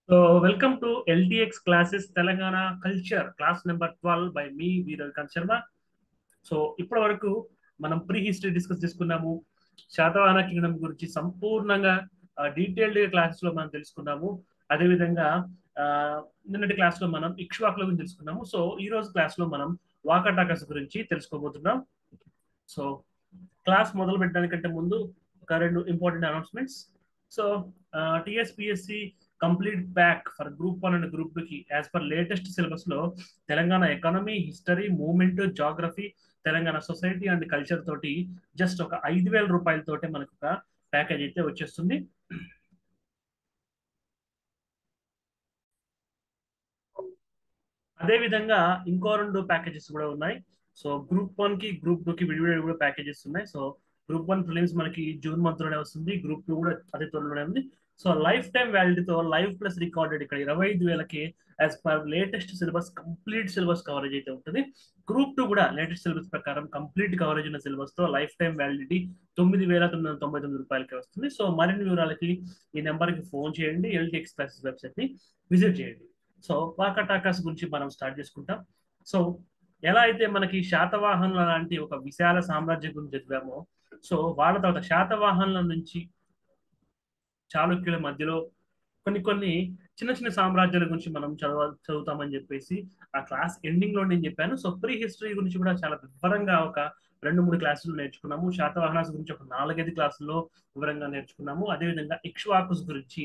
Welcome to LTX classes Telangana Culture, class number 12 by me, Veeral Sharma. ఇప్పటి వరకు మనం pre history discuss చేసుకున్నాము. Satavahana Kingdom గురించి సంపూర్ణంగా డీటెయిల్డ్ క్లాసెస్ లో మనం తెలుసుకున్నాము. అదేవిధంగా ఆ, నిన్నటి క్లాస్ లో మనం ఇక్ష్వాకుల గురించి తెలుసుకున్నాము. సో ఈ రోజు క్లాస్ లో మనం వాకటాకస్ గురించి తెలుసుకోబోతున్నాం. సో క్లాస్ మొదలు పెట్టడానికంటే ముందు ఒక రెండు important announcements. So TSPSC complete pack for group 1 and group 2 కి యాజ్ పర్ లేటెస్ట్ సిలబస్ లో Telangana economy, history, movement, geography, Telangana society and culture తోటి జస్ట్ ఒక 5,000 రూపాయలతోటే మనకు ఒక ప్యాకేజ్ అయితే వచ్చేస్తుంది. అదే విధంగా ఇంకో రెండు ప్యాకేజెస్ కూడా ఉన్నాయి. సో గ్రూప్ 1 కి గ్రూప్ 2 కి విడివిడి కూడా ప్యాకేజెస్ ఉన్నాయి. సో గ్రూప్ 1 ప్రిలిమ్స్ మనకి జూన్ మంత్ లోనే వస్తుంది. గ్రూప్ 2 కూడా అదే త్వరలోనే ఉంది. సో లైఫ్ టైం వ్యాలిడీతో లైవ్ ప్లస్ రికార్డెడ్ ఇక్కడ 25,000కి as per latest syllabus complete syllabus coverage అయితే ఉంటుంది. గ్రూప్ 2 కూడా లేటెస్ట్ సిలబస్ ప్రకారం కంప్లీట్ కవరేజ్ ఉన్న సిలబస్ తో లైఫ్ టైం వ్యాలిడిటీ 9,999 రూపాయలకి వస్తుంది. సో మరిన్ని వివరాలకి ఈ నెంబర్కి ఫోన్ చేయండి. ఎల్టీఎక్స్ క్లాసెస్ వెబ్సైట్ ని విజిట్ చేయండి. సో వాకటాకాస్ గురించి మనం స్టార్ట్ చేసుకుంటాం. సో ఎలా అయితే మనకి శాతవాహనుల లాంటి ఒక విశాల సామ్రాజ్యం గురించి చదివామో, సో వాళ్ళ తర్వాత శాతవాహనుల నుంచి చాళుక్యుల మధ్యలో కొన్ని కొన్ని చిన్న చిన్న సామ్రాజ్యాల గురించి మనం చదువుతామని చెప్పేసి ఆ క్లాస్ ఎండింగ్ లో నేను చెప్పాను. సో ప్రీ హిస్టరీ గురించి కూడా చాలా వివరంగా ఒక 2-3 క్లాసులు నేర్చుకున్నాము. శాతవాహనాస్ గురించి ఒక 4-5 క్లాసుల్లో వివరంగా నేర్చుకున్నాము. అదేవిధంగా ఇక్ష్వాకుస్ గురించి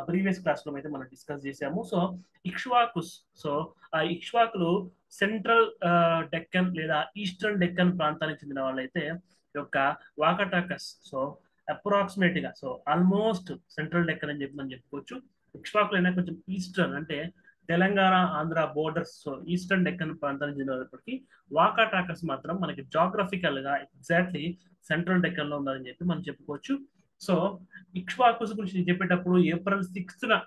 ప్రీవియస్ క్లాస్ లో అయితే మనం డిస్కస్ చేసాము. సో ఇక్ష్వాకుస్, సో ఆ ఇక్ష్వాకులు సెంట్రల్ డెక్కన్ లేదా ఈస్టర్న్ డెక్కన్ ప్రాంతానికి చెందిన వాళ్ళైతే ఈ యొక్క వాకటాకస్, సో అప్రాక్సిమేట్ గా, సో ఆల్మోస్ట్ సెంట్రల్ డెక్కన్ అని చెప్పి మనం చెప్పుకోవచ్చు. ఇక్ష్వాకులు అయినా కొంచెం ఈస్టర్న్ అంటే Telangana Andhra borders, so eastern Deccan ప్రాంతానికి చెందినప్పటికీ వాకాటాకస్ మాత్రం మనకి జాగ్రఫికల్ గా ఎగ్జాక్ట్లీ సెంట్రల్ డెక్కన్ లో ఉందని చెప్పి మనం చెప్పుకోవచ్చు. సో ఇక్ష్వాకుస్ గురించి చెప్పేటప్పుడు ఏప్రిల్ 6న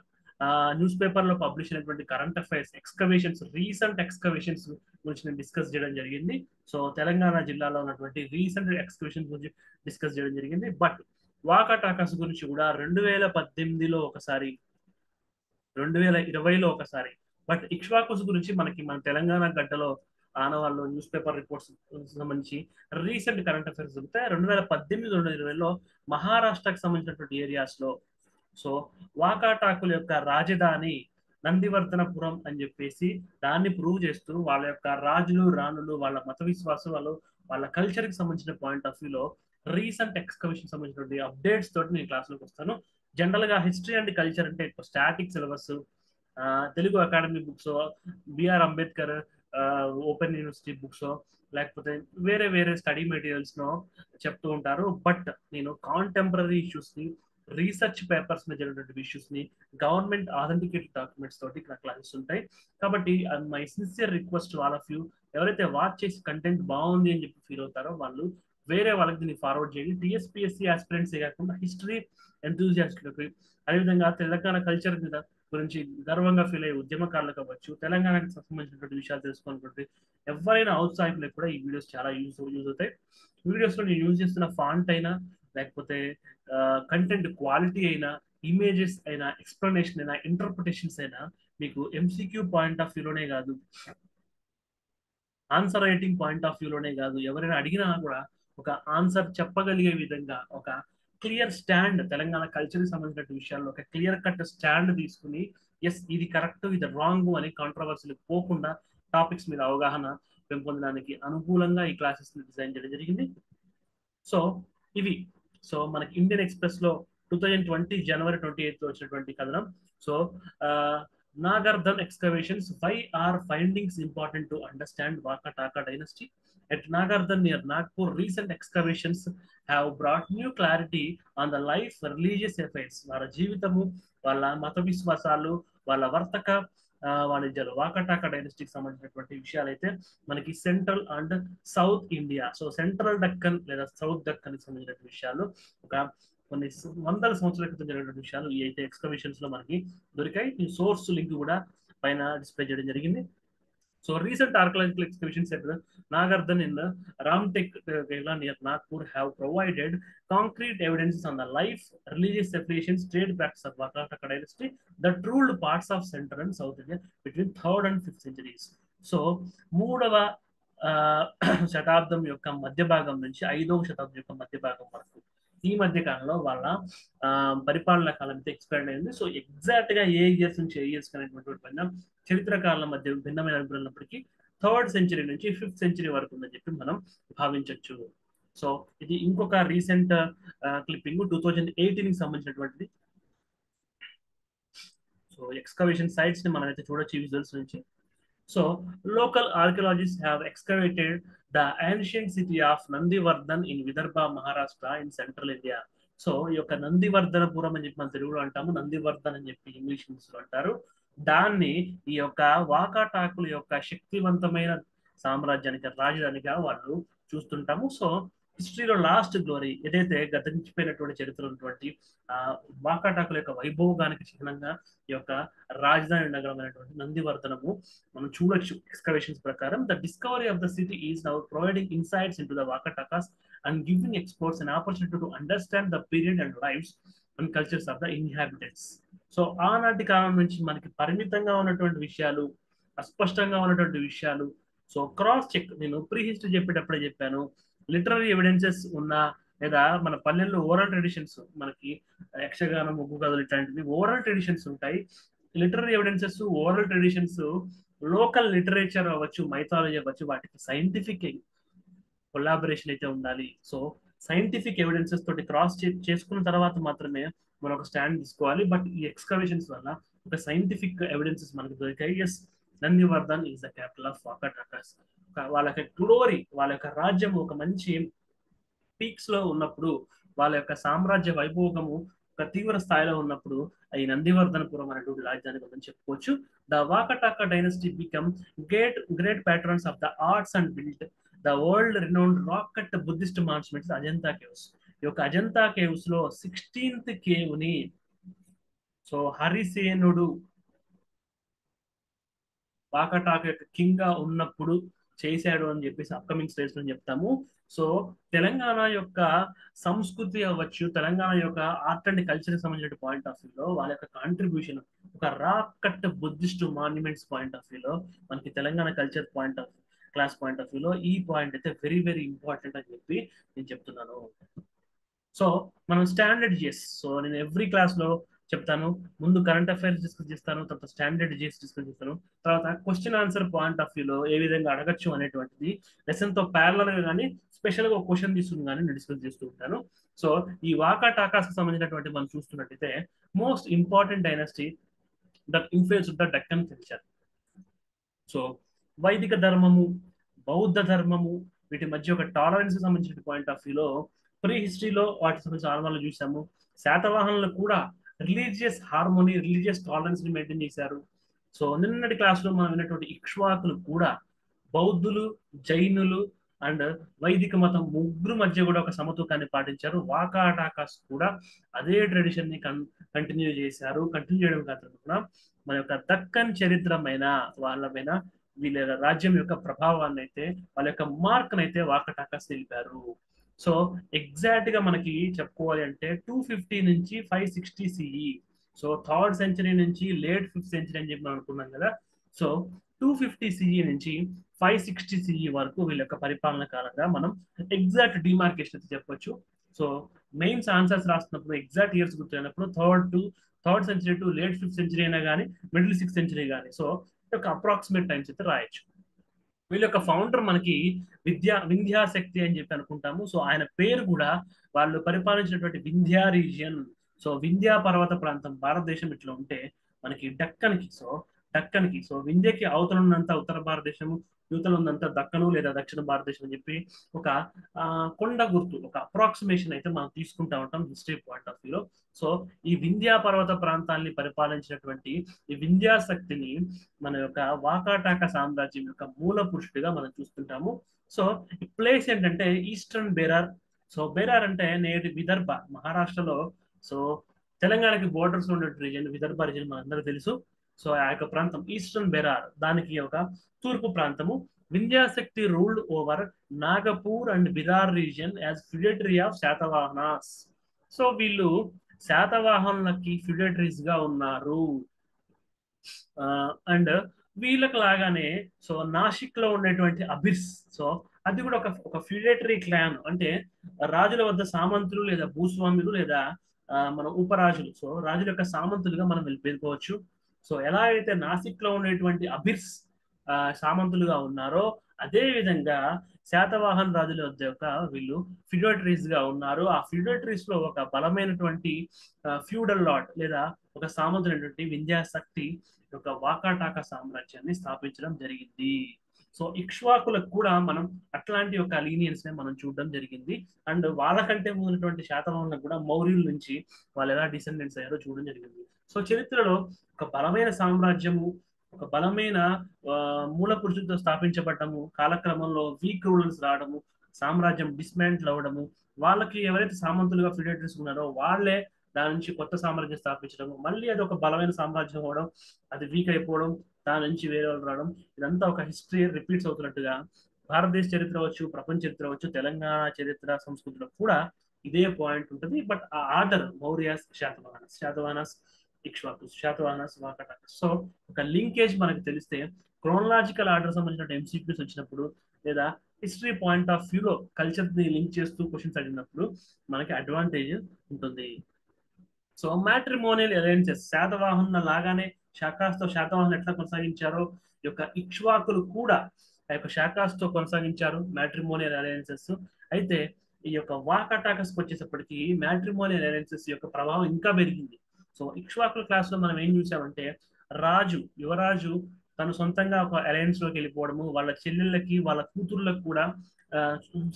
న్యూస్ పేపర్ లో పబ్లిష్ అయినటువంటి current affairs excavations, recent excavations గురించి నేను డిస్కస్ చేయడం జరిగింది. సో తెలంగాణ జిల్లాలో ఉన్నటువంటి రీసెంట్ ఎక్స్కవేషన్స్ గురించి డిస్కస్ చేయడం జరిగింది. బట్ వాకాటాకస్ గురించి కూడా 2018లో ఒకసారి, 2020లో ఒకసారి, బట్ ఇక్ష్వాకుస్ గురించి మనకి మన తెలంగాణ గడ్డలో ఆనవాళ్ళు న్యూస్ పేపర్ రిపోర్ట్స్ సంబంధించి రీసెంట్ కరెంట్ అఫైర్స్ దొరుకుతాయి. 2018-2020లో మహారాష్ట్రకు సంబంధించినటువంటి ఏరియాస్ లో, సో వాకాటాకుల యొక్క రాజధాని నందివర్ధనపురం అని చెప్పేసి దాన్ని ప్రూవ్ చేస్తూ వాళ్ళ యొక్క రాజులు, రాణులు, వాళ్ళ మత విశ్వాసాలు, వాళ్ళ కల్చర్ కి సంబంధించిన పాయింట్ ఆఫ్ వ్యూలో రీసెంట్ ఎక్స్కవేషన్ సంబంధించినటువంటి అప్డేట్స్ తోటి నేను క్లాస్లోకి వస్తాను. జనరల్ గా హిస్టరీ అండ్ కల్చర్ అంటే ఎక్కువ static syllabus, Telugu academy books, BR Ambedkar open university books, లేకపోతే వేరే వేరే స్టడీ మెటీరియల్స్ నో చెప్తూ ఉంటారు. బట్ నేను కాంటెంపరీ ఇష్యూస్ ని, రీసెర్చ్ పేపర్స్ మీద జరిగినటువంటి ఇష్యూస్ ని, గవర్నమెంట్ ఆథెంటికేటెడ్ డాక్యుమెంట్స్ తోటి ఇక్కడ క్లాసెస్ ఉంటాయి. కాబట్టి my sincere request all of you, ఎవరైతే వాచ్ చేసి కంటెంట్ బాగుంది అని చెప్పి ఫీల్ అవుతారో వాళ్ళు వేరే వాళ్ళకి దీన్ని ఫార్వర్డ్ చేయండి. టీఎస్పీఎస్సీ ఆస్పిరెంట్స్ కాకుండా హిస్టరీ ఎంతూజియాస్టులకు, అదేవిధంగా తెలంగాణ కల్చర్ మీద గురించి గర్వంగా ఫీల్ అయ్యే ఉద్యమకారులకు అవ్వచ్చు, తెలంగాణకు సంబంధించినటువంటి విషయాలు తెలుసుకున్నటువంటి ఎవరైనా ఔత్సాహికులకు కూడా ఈ వీడియోస్ చాలా యూజ్ అవుతాయి. వీడియోస్ లో నేను యూజ్ చేస్తున్న ఫాంట్ అయినా, లేకపోతే కంటెంట్ క్వాలిటీ అయినా, ఇమేజెస్ అయినా, ఎక్స్ప్లెనేషన్ అయినా, ఇంటర్ప్రిటేషన్స్ అయినా మీకు ఎంసీక్యూ పాయింట్ ఆఫ్ వ్యూలోనే కాదు, ఆన్సర్ రైటింగ్ పాయింట్ ఆఫ్ వ్యూలోనే కాదు, ఎవరైనా అడిగినా కూడా ఒక ఆన్సర్ చెప్పగలిగే విధంగా ఒక క్లియర్ స్టాండ్, తెలంగాణ కల్చర్కి సంబంధించిన విషయాల్లో ఒక క్లియర్ కట్ స్టాండ్ తీసుకుని ఎస్ ఇది కరెక్ట్, ఇది రాంగ్ అని కాంట్రవర్సీలు పోకుండా టాపిక్స్ మీద అవగాహన పెంపొందడానికి అనుకూలంగా ఈ క్లాసెస్ డిజైన్ చేయడం జరిగింది. సో ఇవి, సో మనకి ఇండియన్ ఎక్స్ప్రెస్ లో 2020 జనవరి 28 వచ్చినటువంటి కథనం. So Nagardhan excavations, why are findings important to understand Vakataka dynasty at Nagardan near Nagpur. Recent excavations have brought new clarity on the life, religious affairs, వాళ్ళ జీవితము, వాళ్ళ మత విశ్వాసాలు, వాళ్ళ వర్తక వాణిజ్యాలు, వాకటాక డైనస్టీకి సంబంధించినటువంటి విషయాలు అయితే మనకి central and south India, so central Deccan లేదా సౌత్ దక్కన్ కి సంబంధించిన విషయాలు ఒక కొన్ని వందల సంవత్సరాల క్రితం జరిగిన విషయాలు ఈ అయితే ఎక్స్కవేషన్స్ లో మనకి దొరికాయి. ఈ సోర్స్ లింక్ కూడా పైన డిస్ప్లే చేయడం జరిగింది. So recent archaeological excavations at Nagardan in the Ramtek Gela near Nagpur have provided concrete evidences on the life, religious affiliations, trade practice of Vakataka dynasty that ruled parts of Central and South India between 3rd and 5th centuries. So, మూడవ శతాబ్దం యొక్క మధ్య భాగం నుంచి 5వ శతాబ్దం యొక్క మధ్య భాగం వరకు ఈ మధ్య కాలంలో వాళ్ళ పరిపాలనా కాలం అయితే ఎక్స్పైర్డ్ అయింది. సో ఎగ్జాక్ట్ గా ఏ ఇయర్స్ నుంచి ఏ ఇయర్స్ అనేటువంటి పైన చరిత్రకారుల మధ్య భిన్నమైన అభిప్రాయాలు ఉన్నప్పటికీ 3rd సెంచరీ నుంచి 5th సెంచరీ వరకు ఉందని చెప్పి మనం భావించవచ్చు. సో ఇది ఇంకొక రీసెంట్ క్లిప్పింగ్ 2018 కి సంబంధించినటువంటిది. సో ఎక్స్కవేషన్ సైట్స్ ని మనం అయితే చూడొచ్చు ఈ విజువల్స్ నుంచి. So, local archaeologists have excavated the ancient city of Nandivardhan in Vidarbha, Maharashtra in central India. So ఈ యొక్క నందివర్ధనపురం అని చెప్పి మన తెలుగులో అంటాము, నందివర్ధన్ అని చెప్పి ఇంగ్లీష్ లో అంటారు. దాన్ని ఈ యొక్క వాకాటాకుల యొక్క శక్తివంతమైన సామ్రాజ్యానికి రాజధానిగా వాళ్ళు చూస్తుంటాము. సో హిస్టరీలో లాస్ట్ గ్లోరీ ఏదైతే గతించిపోయినటువంటి చరిత్ర ఉన్నటువంటి వాకాటాకుల యొక్క వైభోగానికి చిహ్నంగా ఈ యొక్క రాజధాని నగరమైనటువంటి నందివర్ధనము మనం చూడొచ్చు ఎక్స్కవేషన్స్ ప్రకారం. The discovery of the city is now providing insights in to the Vakatakas and giving experts an opportunity to understand the period and lifes and cultures of the inhabitants. So ఆనాటి కాలం నుంచి మనకి పరిమితంగా ఉన్నటువంటి విషయాలు, అస్పష్టంగా ఉన్నటువంటి విషయాలు, సో క్రాస్ చెక్ నేను ప్రీ హిస్టరీ చెప్పేటప్పుడే చెప్పాను, లిటరరీ ఎవిడెన్సెస్ ఉన్న లేదా మన పల్లెల్లో ఓరల్ ట్రెడిషన్స్, మనకి యక్షగానం, ముగ్గు కథలు ఇట్లాంటివి ఓరల్ ట్రెడిషన్స్ ఉంటాయి. Literary evidences, oral traditions, local literature అవ్వచ్చు, మైథాలజీ అవ్వచ్చు, వాటికి సైంటిఫిక్ కొలాబరేషన్ అయితే ఉండాలి. సో సైంటిఫిక్ ఎవిడెన్సెస్ తోటి క్రాస్ చేసుకున్న తర్వాత మాత్రమే మనం ఒక స్టాండ్ తీసుకోవాలి. బట్ ఈ ఎక్స్కవేషన్స్ వల్ల ఒక సైంటిఫిక్ ఎవిడెన్సెస్ మనకు దొరికాయి. Yes, Nandivardhan is the capital of Vakatakas. వాళ్ళ యొక్క గ్లోరీ, వాళ్ళ యొక్క రాజ్యం ఒక మంచి పీక్స్ లో ఉన్నప్పుడు, వాళ్ళ యొక్క సామ్రాజ్య వైభోగము ఒక తీవ్ర స్థాయిలో ఉన్నప్పుడు ఈ నందివర్ధనపురం అనేటువంటి రాజధాని గురించి చెప్పుకోవచ్చు. The Vakataka dynasty become great patrons of the arts and built the world renowned rock cut Buddhist monuments Ajanta caves. ఈ యొక్క అజంతా కేవ్స్ లో 16th కేవ్ ని సో హరిసేనుడు వాకటాక యొక్క కింగ్ గా ఉన్నప్పుడు చేశాడు అని చెప్పేసి అప్కమింగ్ స్టేజ్ లో చెప్తాము. సో తెలంగాణ యొక్క సంస్కృతి అవ్వచ్చు, తెలంగాణ యొక్క ఆర్ట్ అండ్ కల్చర్ సంబంధించిన పాయింట్ ఆఫ్ వ్యూలో వాళ్ళ యొక్క కాంట్రిబ్యూషన్ ఒక rock cut Buddhist monuments point of వ్యూలో మనకి Telangana culture point of class point of వ్యూలో ఈ పాయింట్ అయితే వెరీ వెరీ ఇంపార్టెంట్ అని చెప్పి నేను చెప్తున్నాను. సో మనం స్టాండర్డ్ జిఎస్, సో నేను ఎవ్రీ క్లాస్ లో చెప్తాను, ముందు కరెంట్ అఫైర్స్ డిస్కస్ చేస్తాను, తర్వాత స్టాండర్డ్ జిఎస్ డిస్కస్ చేస్తాను, తర్వాత క్వశ్చన్ ఆన్సర్ పాయింట్ ఆఫ్ వ్యూలో ఏ విధంగా అడగచ్చు అనేటువంటిది లెసన్ తో ప్యారలల్ గా కానీ స్పెషల్ గా ఒక క్వశ్చన్ తీసుకుని కానీ నేను డిస్కస్ చేస్తూ ఉంటాను. సో ఈ వాకాటాకాస్ కి సంబంధించినటువంటి మనం చూస్తున్నట్టయితే most important dynasty that influence the Deccan culture. So వైదిక ధర్మము, బౌద్ధ ధర్మము, వీటి మధ్య ఒక టాలరెన్స్ సంబంధించిన పాయింట్ ఆఫ్ వ్యూలో ప్రీ హిస్టరీలో వాటికి సంబంధించిన ఆనవాళ్ళు చూసాము. శాతవాహనులు కూడా రిలీజియస్ హార్మోనీ, రిలీజియస్ టాలరెన్స్ ని మెయింటైన్ చేశారు. సో నిన్నటి క్లాస్ లో మనం విన్నటువంటి ఇక్ష్వాకులు కూడా బౌద్ధులు, జైనులు అండ్ వైదిక మతం ముగ్గురు మధ్య కూడా ఒక సమతూకాన్ని పాటించారు. వాకాటాకాస్ కూడా అదే ట్రెడిషన్ ని కంటిన్యూ చేశారు. కంటిన్యూ చేయడం కాకుండా మన యొక్క దక్కన్ చరిత్రమైన వాళ్ళమైన వీళ్ళ రాజ్యం యొక్క ప్రభావాన్ని అయితే, వాళ్ళ యొక్క మార్క్ అయితే వాకటాకాస్ తెలిపారు. సో ఎగ్జాక్ట్ గా మనకి చెప్పుకోవాలి అంటే 250 నుంచి 560 సిఈ, సో 3rd సెంచరీ నుంచి లేట్ 5th సెంచరీ అని చెప్పి మనం అనుకున్నాం కదా. సో 250 సిఈ నుంచి 560 సిఈ వరకు వీళ్ళ యొక్క పరిపాలన కాలంగా మనం ఎగ్జాక్ట్ డిమార్కేషన్ అయితే చెప్పొచ్చు. సో మెయిన్స్ ఆన్సర్స్ రాస్తున్నప్పుడు ఎగ్జాక్ట్ ఇయర్స్ గుర్తున్నప్పుడు 3rd century to late 5th century అయినా కానీ, మిడిల్ 6th సెంచరీ కానీ, సో ఒక అప్రాక్సిమేట్ టైమ్స్ అయితే రాయొచ్చు. వీళ్ళ యొక్క ఫౌండర్ మనకి వింధ్యాశక్తి అని చెప్పి అనుకుంటాము. సో ఆయన పేరు కూడా వాళ్ళు పరిపాలించినటువంటి వింధ్యా రీజియన్, సో వింధ్యా పర్వత ప్రాంతం భారతదేశం ఇట్లా ఉంటే మనకి డక్కన్కి సో వింధ్యకి అవతల ఉన్నంత ఉత్తర భారతదేశము, యువతలు ఉన్నంత దక్కను లేదా దక్షిణ భారతదేశం అని చెప్పి ఒక కొండ గుర్తు, ఒక అప్రాక్సిమేషన్ అయితే మనం తీసుకుంటా ఉంటాం హిస్టరీ పాయింట్ ఆఫ్ వ్యూలో. సో ఈ వింధ్యా పర్వత ప్రాంతాన్ని పరిపాలించినటువంటి ఈ వింధ్యాశక్తిని మన యొక్క వాకాటాక సామ్రాజ్యం యొక్క మూల పురుషుడిగా మనం చూస్తుంటాము. సో ఈ ప్లేస్ ఏంటంటే ఈస్టర్న్ బేరార్. సో బేరార్ అంటే నేటి విదర్భ, మహారాష్ట్రలో. సో తెలంగాణకి బోర్డర్స్ ఉన్న రీజియన్ విదర్భ రీజియన్ మనందరూ తెలుసు. సో ఆ యొక్క ప్రాంతం ఈస్టర్న్ బెరార్, దానికి ఒక తూర్పు ప్రాంతము. Vindhyashakti ruled over Nagpur and Bidar region as feudatory of Satavahanas. So వీళ్ళు శాతవాహనులకి ఫిడేటరీస్ గా ఉన్నారు. అండ్ వీళ్ళకి లాగానే సో నాసిక్ లో ఉండేటువంటి అబిర్స్, సో అది కూడా ఒక ఫ్యూడేటరీ క్లాన్. అంటే రాజుల వద్ద సామంతులు లేదా భూస్వాములు లేదా మన ఉపరాజులు, సో రాజుల యొక్క సామంతులుగా మనం పేర్కోవచ్చు. సో ఎలా అయితే నాసిక్ లో ఉండేటువంటి అబిర్స్ సామంతులుగా ఉన్నారో, అదే విధంగా శాతవాహన్ రాజుల వద్ద యొక్క వీళ్ళు ఫ్యూడేటరీస్ గా ఉన్నారు. ఆ ఫ్యూడేటరీస్ లో ఒక బలమైనటువంటి ఫ్యూడల్ లార్డ్ లేదా ఒక సామంతులైనటువంటి వింధ్యాశక్తి యొక్క వాకాటాక సామ్రాజ్యాన్ని స్థాపించడం జరిగింది. సో ఇక్ష్వాకులకు కూడా మనం అట్లాంటి ఒక లీనియన్స్ ని మనం చూడడం జరిగింది. అండ్ వాళ్ళకంటే ఉన్నటువంటి శాతవాహనులకు కూడా మౌర్యుల నుంచి వాళ్ళు ఎలా డిసెండెంట్స్ అయ్యారో చూడడం జరిగింది. సో చరిత్రలో ఒక బలమైన సామ్రాజ్యము, ఒక బలమైన మూల పురుషులతో స్థాపించబడ్డము, కాలక్రమంలో వీక్ రూలర్స్ రావడము, సామ్రాజ్యం డిస్మాంటిల్ అవ్వడము, వాళ్ళకి ఎవరైతే సామంతులుగా ఫిడేటరీస్ ఉన్నారో వాళ్ళే దాని నుంచి కొత్త సామ్రాజ్యం స్థాపించడం, మళ్ళీ అది ఒక బలమైన సామ్రాజ్యం అవ్వడం, అది వీక్ అయిపోవడం, దాని నుంచి వేరే వాళ్ళు రావడం, ఇదంతా ఒక హిస్టరీ రిపీట్స్ అవుతున్నట్టుగా భారతదేశ చరిత్ర అవచ్చు, ప్రపంచ చరిత్ర అవచ్చు, తెలంగాణ చరిత్ర సంస్కృతిలో కూడా ఇదే పాయింట్ ఉంటుంది. బట్ ఆ ఆర్డర్ మౌర్యాస్, శాతవాహనస్, ఇక్ష్వాకుస్, శాతవాహనస్, వాకటాకస్. సో ఒక లింకేజ్ మనకు తెలిస్తే క్రోనలాజికల్ ఆర్డర్ సంబంధించిన ఎంసీక్యూస్ వచ్చినప్పుడు లేదా హిస్టరీ పాయింట్ ఆఫ్ వ్యూలో కల్చర్ ని లింక్ చేస్తూ క్వశ్చన్స్ అడిగినప్పుడు మనకి అడ్వాంటేజ్ ఉంటుంది. సో మ్యాట్రిమోనియల్ అలయన్సెస్, శాతవాహనుల లాగానే శాకాస్తో శాతవాహనులు ఎట్లా కొనసాగించారో ఈ యొక్క ఇక్ష్వాకులు కూడా ఆ యొక్క శాకాస్తో కొనసాగించారు మ్యాట్రిమోనియల్ అలయన్సెస్. అయితే ఈ యొక్క వాకటాకస్కి వచ్చేటప్పటికి మ్యాట్రిమోనియల్ అలయన్సెస్ యొక్క ప్రభావం ఇంకా పెరిగింది. సో ఇక్ష్వాకుల క్లాస్ లో మనం ఏం చూసామంటే రాజు, యువరాజు తను సొంతంగా ఒక అలయన్స్ లోకి వెళ్ళిపోవడము, వాళ్ళ చెల్లెళ్ళకి వాళ్ళ కూతుర్లకు కూడా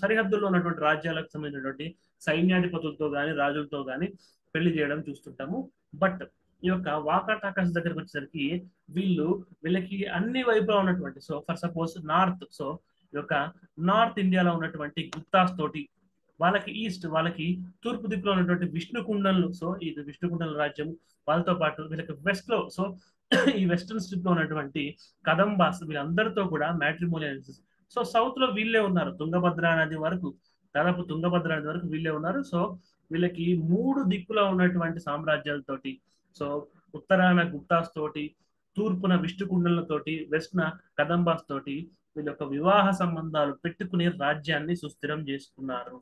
సరిహద్దుల్లో ఉన్నటువంటి రాజ్యాలకు సంబంధించినటువంటి సైన్యాధిపతులతో కానీ రాజులతో కానీ పెళ్లి చేయడం చూస్తుంటాము. బట్ ఈ యొక్క వాకాటాకస్ దగ్గరకు వచ్చేసరికి వీళ్ళకి అన్ని వైపులా ఉన్నటువంటి, so for suppose north, so ఈ యొక్క నార్త్ ఇండియాలో ఉన్నటువంటి గుప్తాస్ తోటి, వాళ్ళకి ఈస్ట్, వాళ్ళకి తూర్పు దిక్కులో ఉన్నటువంటి విష్ణుకుండలు, సో ఇది విష్ణుకుండల రాజ్యం, వాళ్ళతో పాటు వీళ్ళకి వెస్ట్ లో, సో ఈ వెస్టర్న్ స్ట్రిప్ లో ఉన్నటువంటి కదంబాస్, వీళ్ళందరితో కూడా మ్యాట్రిమోనియల్. సో సౌత్ లో వీళ్ళే ఉన్నారు, తుంగభద్ర నది వరకు, దాదాపు తుంగభద్ర నది వరకు వీళ్ళే ఉన్నారు. సో వీళ్ళకి మూడు దిక్కులో ఉన్నటువంటి సామ్రాజ్యాలతోటి, సో ఉత్తరాన గుప్తాస్ తోటి, తూర్పున విష్ణుకుండలతోటి, వెస్ట్న కదంబాస్ తోటి వీళ్ళ యొక్క వివాహ సంబంధాలు పెట్టుకుని రాజ్యాన్ని సుస్థిరం చేసుకున్నారు.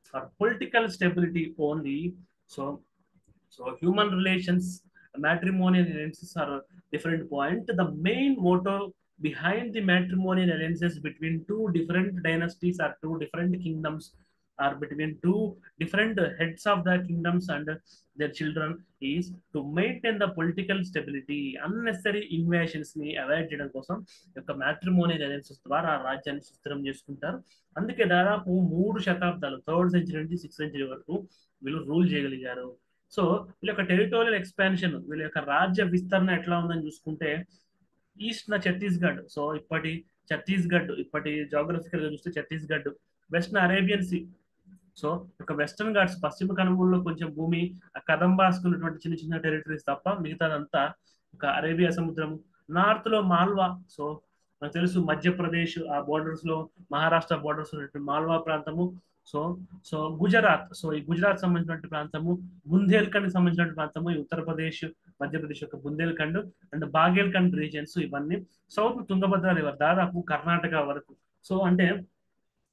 For political stability only. So human relations, matrimonial alliances are a different point. The main motto behind the matrimonial alliances between two different dynasties or two different kingdoms, or between two different heads of the kingdoms and their children, is to maintain the political stability. Unnecessary invasions ని avoid చేయడం కోసం యొక్క matrimonial alliances ద్వారా ఆ రాజ్యాన్ని సుస్థిరం చేసుకుంటారు. అందుకే దాదాపు 3 శతాబ్దాలు, 3rd century నుంచి 6th century వరకు వీళ్ళు రూల్ చేయగలిగారు. సో వీళ్ళ యొక్క టెరిటోరియల్ ఎక్స్పాన్షన్, వీళ్ళ యొక్క రాజ్య విస్తరణ ఎట్లా ఉందని చూసుకుంటే ఈస్ట్ న ఛత్తీస్గఢ్, సో ఇప్పటి జాగ్రఫికల్ గా చూస్తే ఛత్తీస్గఢ్, వెస్ట్ న అరేబియన్ సీ, సో ఒక వెస్టర్న్ ఘాట్స్ పశ్చిమ కనుమల్లో కొంచెం భూమి, ఆ కదంబాసుకున్నటువంటి చిన్న చిన్న టెరిటరీస్ తప్ప మిగతాదంతా ఒక అరేబియా సముద్రం. నార్త్ లో మాల్వా, సో మనకు తెలుసు మధ్యప్రదేశ్ ఆ బోర్డర్స్ లో, మహారాష్ట్ర బోర్డర్స్ ఉన్నటువంటి మాల్వా ప్రాంతము. సో సో గుజరాత్, సో ఈ గుజరాత్ సంబంధించిన ప్రాంతము, బుందేల్ఖండ్ సంబంధించిన ప్రాంతము, ఈ ఉత్తరప్రదేశ్ మధ్యప్రదేశ్ యొక్క బుందేల్ఖండ్ అండ్ బాగేల్ఖండ్ రీజియన్స్, ఇవన్నీ సౌత్ తుంగభద్ర రివర్ దాదాపు కర్ణాటక వరకు. సో అంటే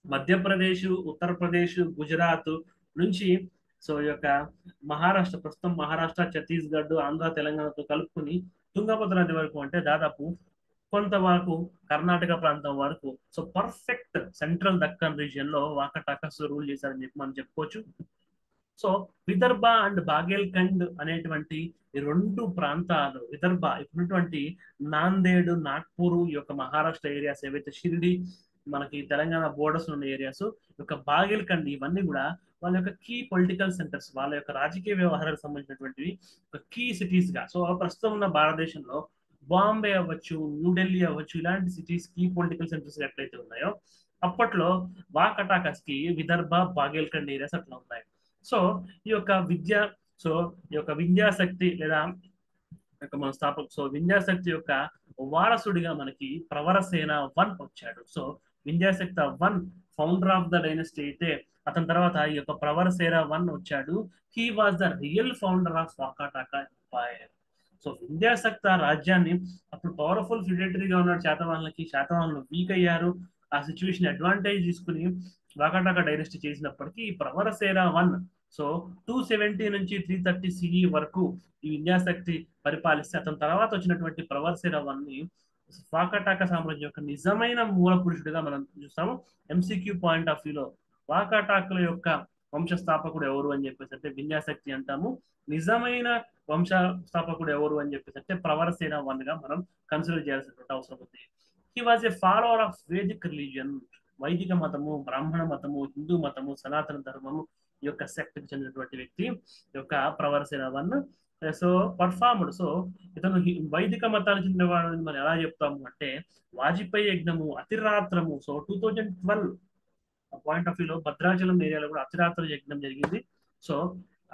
మధ్యప్రదేశ్, ఉత్తరప్రదేశ్, గుజరాత్ నుంచి సో ఈ యొక్క మహారాష్ట్ర, ప్రస్తుతం మహారాష్ట్ర, ఛత్తీస్గఢ్, ఆంధ్ర, తెలంగాణతో కలుపుకుని తుంగభద్ర నది వరకు, అంటే దాదాపు కొంత వరకు కర్ణాటక ప్రాంతం వరకు, so perfect central Deccan region లో వాకటాకస్ రూల్ చేశారని చెప్పి మనం చెప్పుకోవచ్చు. సో విదర్భ అండ్ బాగేల్ఖండ్ అనేటువంటి ఈ రెండు ప్రాంతాలు, విదర్భ ఇప్పుడున్నటువంటి నాందేడ్, నాగ్పూర్, ఈ యొక్క మహారాష్ట్ర ఏరియాస్ ఏవైతే షిరిడి, మనకి తెలంగాణ బోర్డర్స్ ఉన్న ఏరియాస్, యొక్క బాగేల్ఖండ్, ఇవన్నీ కూడా వాళ్ళ యొక్క కీ పొలిటికల్ సెంటర్స్, వాళ్ళ యొక్క రాజకీయ వ్యవహారాలకు సంబంధించినటువంటివి ఒక కీ సిటీస్ గా. సో ప్రస్తుతం ఉన్న భారతదేశంలో బాంబే అవ్వచ్చు, న్యూఢిల్లీ అవ్వచ్చు, ఇలాంటి సిటీస్ కీ పొలిటికల్ సెంటర్స్ ఎట్లయితే ఉన్నాయో, అప్పట్లో వాకటాకస్ కి విదర్భ, బాగేల్ఖండ్ ఏరియాస్ అట్లా ఉన్నాయి. సో ఈ యొక్క విద్యాశక్తి లేదా మన స్థాపక. సో వింధ్యాశక్తి యొక్క వారసుడిగా మనకి ప్రవరసేన 1 వచ్చాడు. So Vindhyashakti 1 founder of the dynasty అయితే, అతని తర్వాత ఈ యొక్క ప్రవరసేన 1 వచ్చాడు. He was the real founder of Vakataka empire. So Vindhyashakti రాజ్యాన్ని అప్పుడు పవర్ఫుల్ ఫిడేటరీగా ఉన్నాడు శాతవాహనులకి, శాతవాహనులు వీక్ అయ్యారు. ఆ సిచ్యువేషన్ అడ్వాంటేజ్ తీసుకుని వాకాటాకా డైనస్టీ చేసినప్పటికీ ప్రవరసేన 1 సో 270 నుంచి 330 సిఈ వరకు ఈ వింధ్యాశక్తి పరిపాలిస్తే, అతని తర్వాత వచ్చినటువంటి ప్రవరసేన 1ని వాకాటాకా సామ్రాజ్యం యొక్క నిజమైన మూల పురుషుడిగా మనం చూస్తాము. ఎంసీక్యూ పాయింట్ ఆఫ్ వ్యూలో వాకాటాకుల యొక్క వంశస్థాపకుడు ఎవరు అని చెప్పేసి అంటే వింధ్యాశక్తి అంటాము. నిజమైన వంశస్థాపకుడు ఎవరు అని చెప్పేసి అంటే ప్రవరసేన 1 గా మనం కన్సిడర్ చేయాల్సినటువంటి అవసరం ఉంది. He was a follower of Vedic religion. వైదిక మతము, బ్రాహ్మణ మతము, హిందూ మతము, సనాతన ధర్మము ఈ యొక్క సెక్ట్ కి చెందినటువంటి వ్యక్తి ఈ యొక్క ప్రవరసేన 1. So performed. సో ఇతను వైదిక మతానికి చెందినవాడు మనం ఎలా చెప్తాము అంటే, వాజపేయి యజ్ఞము, అతిరాత్రము. సో 2012 పాయింట్ ఆఫ్ వ్యూలో భద్రాచలం ఏరియాలో కూడా అతిరాత్ర యజ్ఞం జరిగింది. సో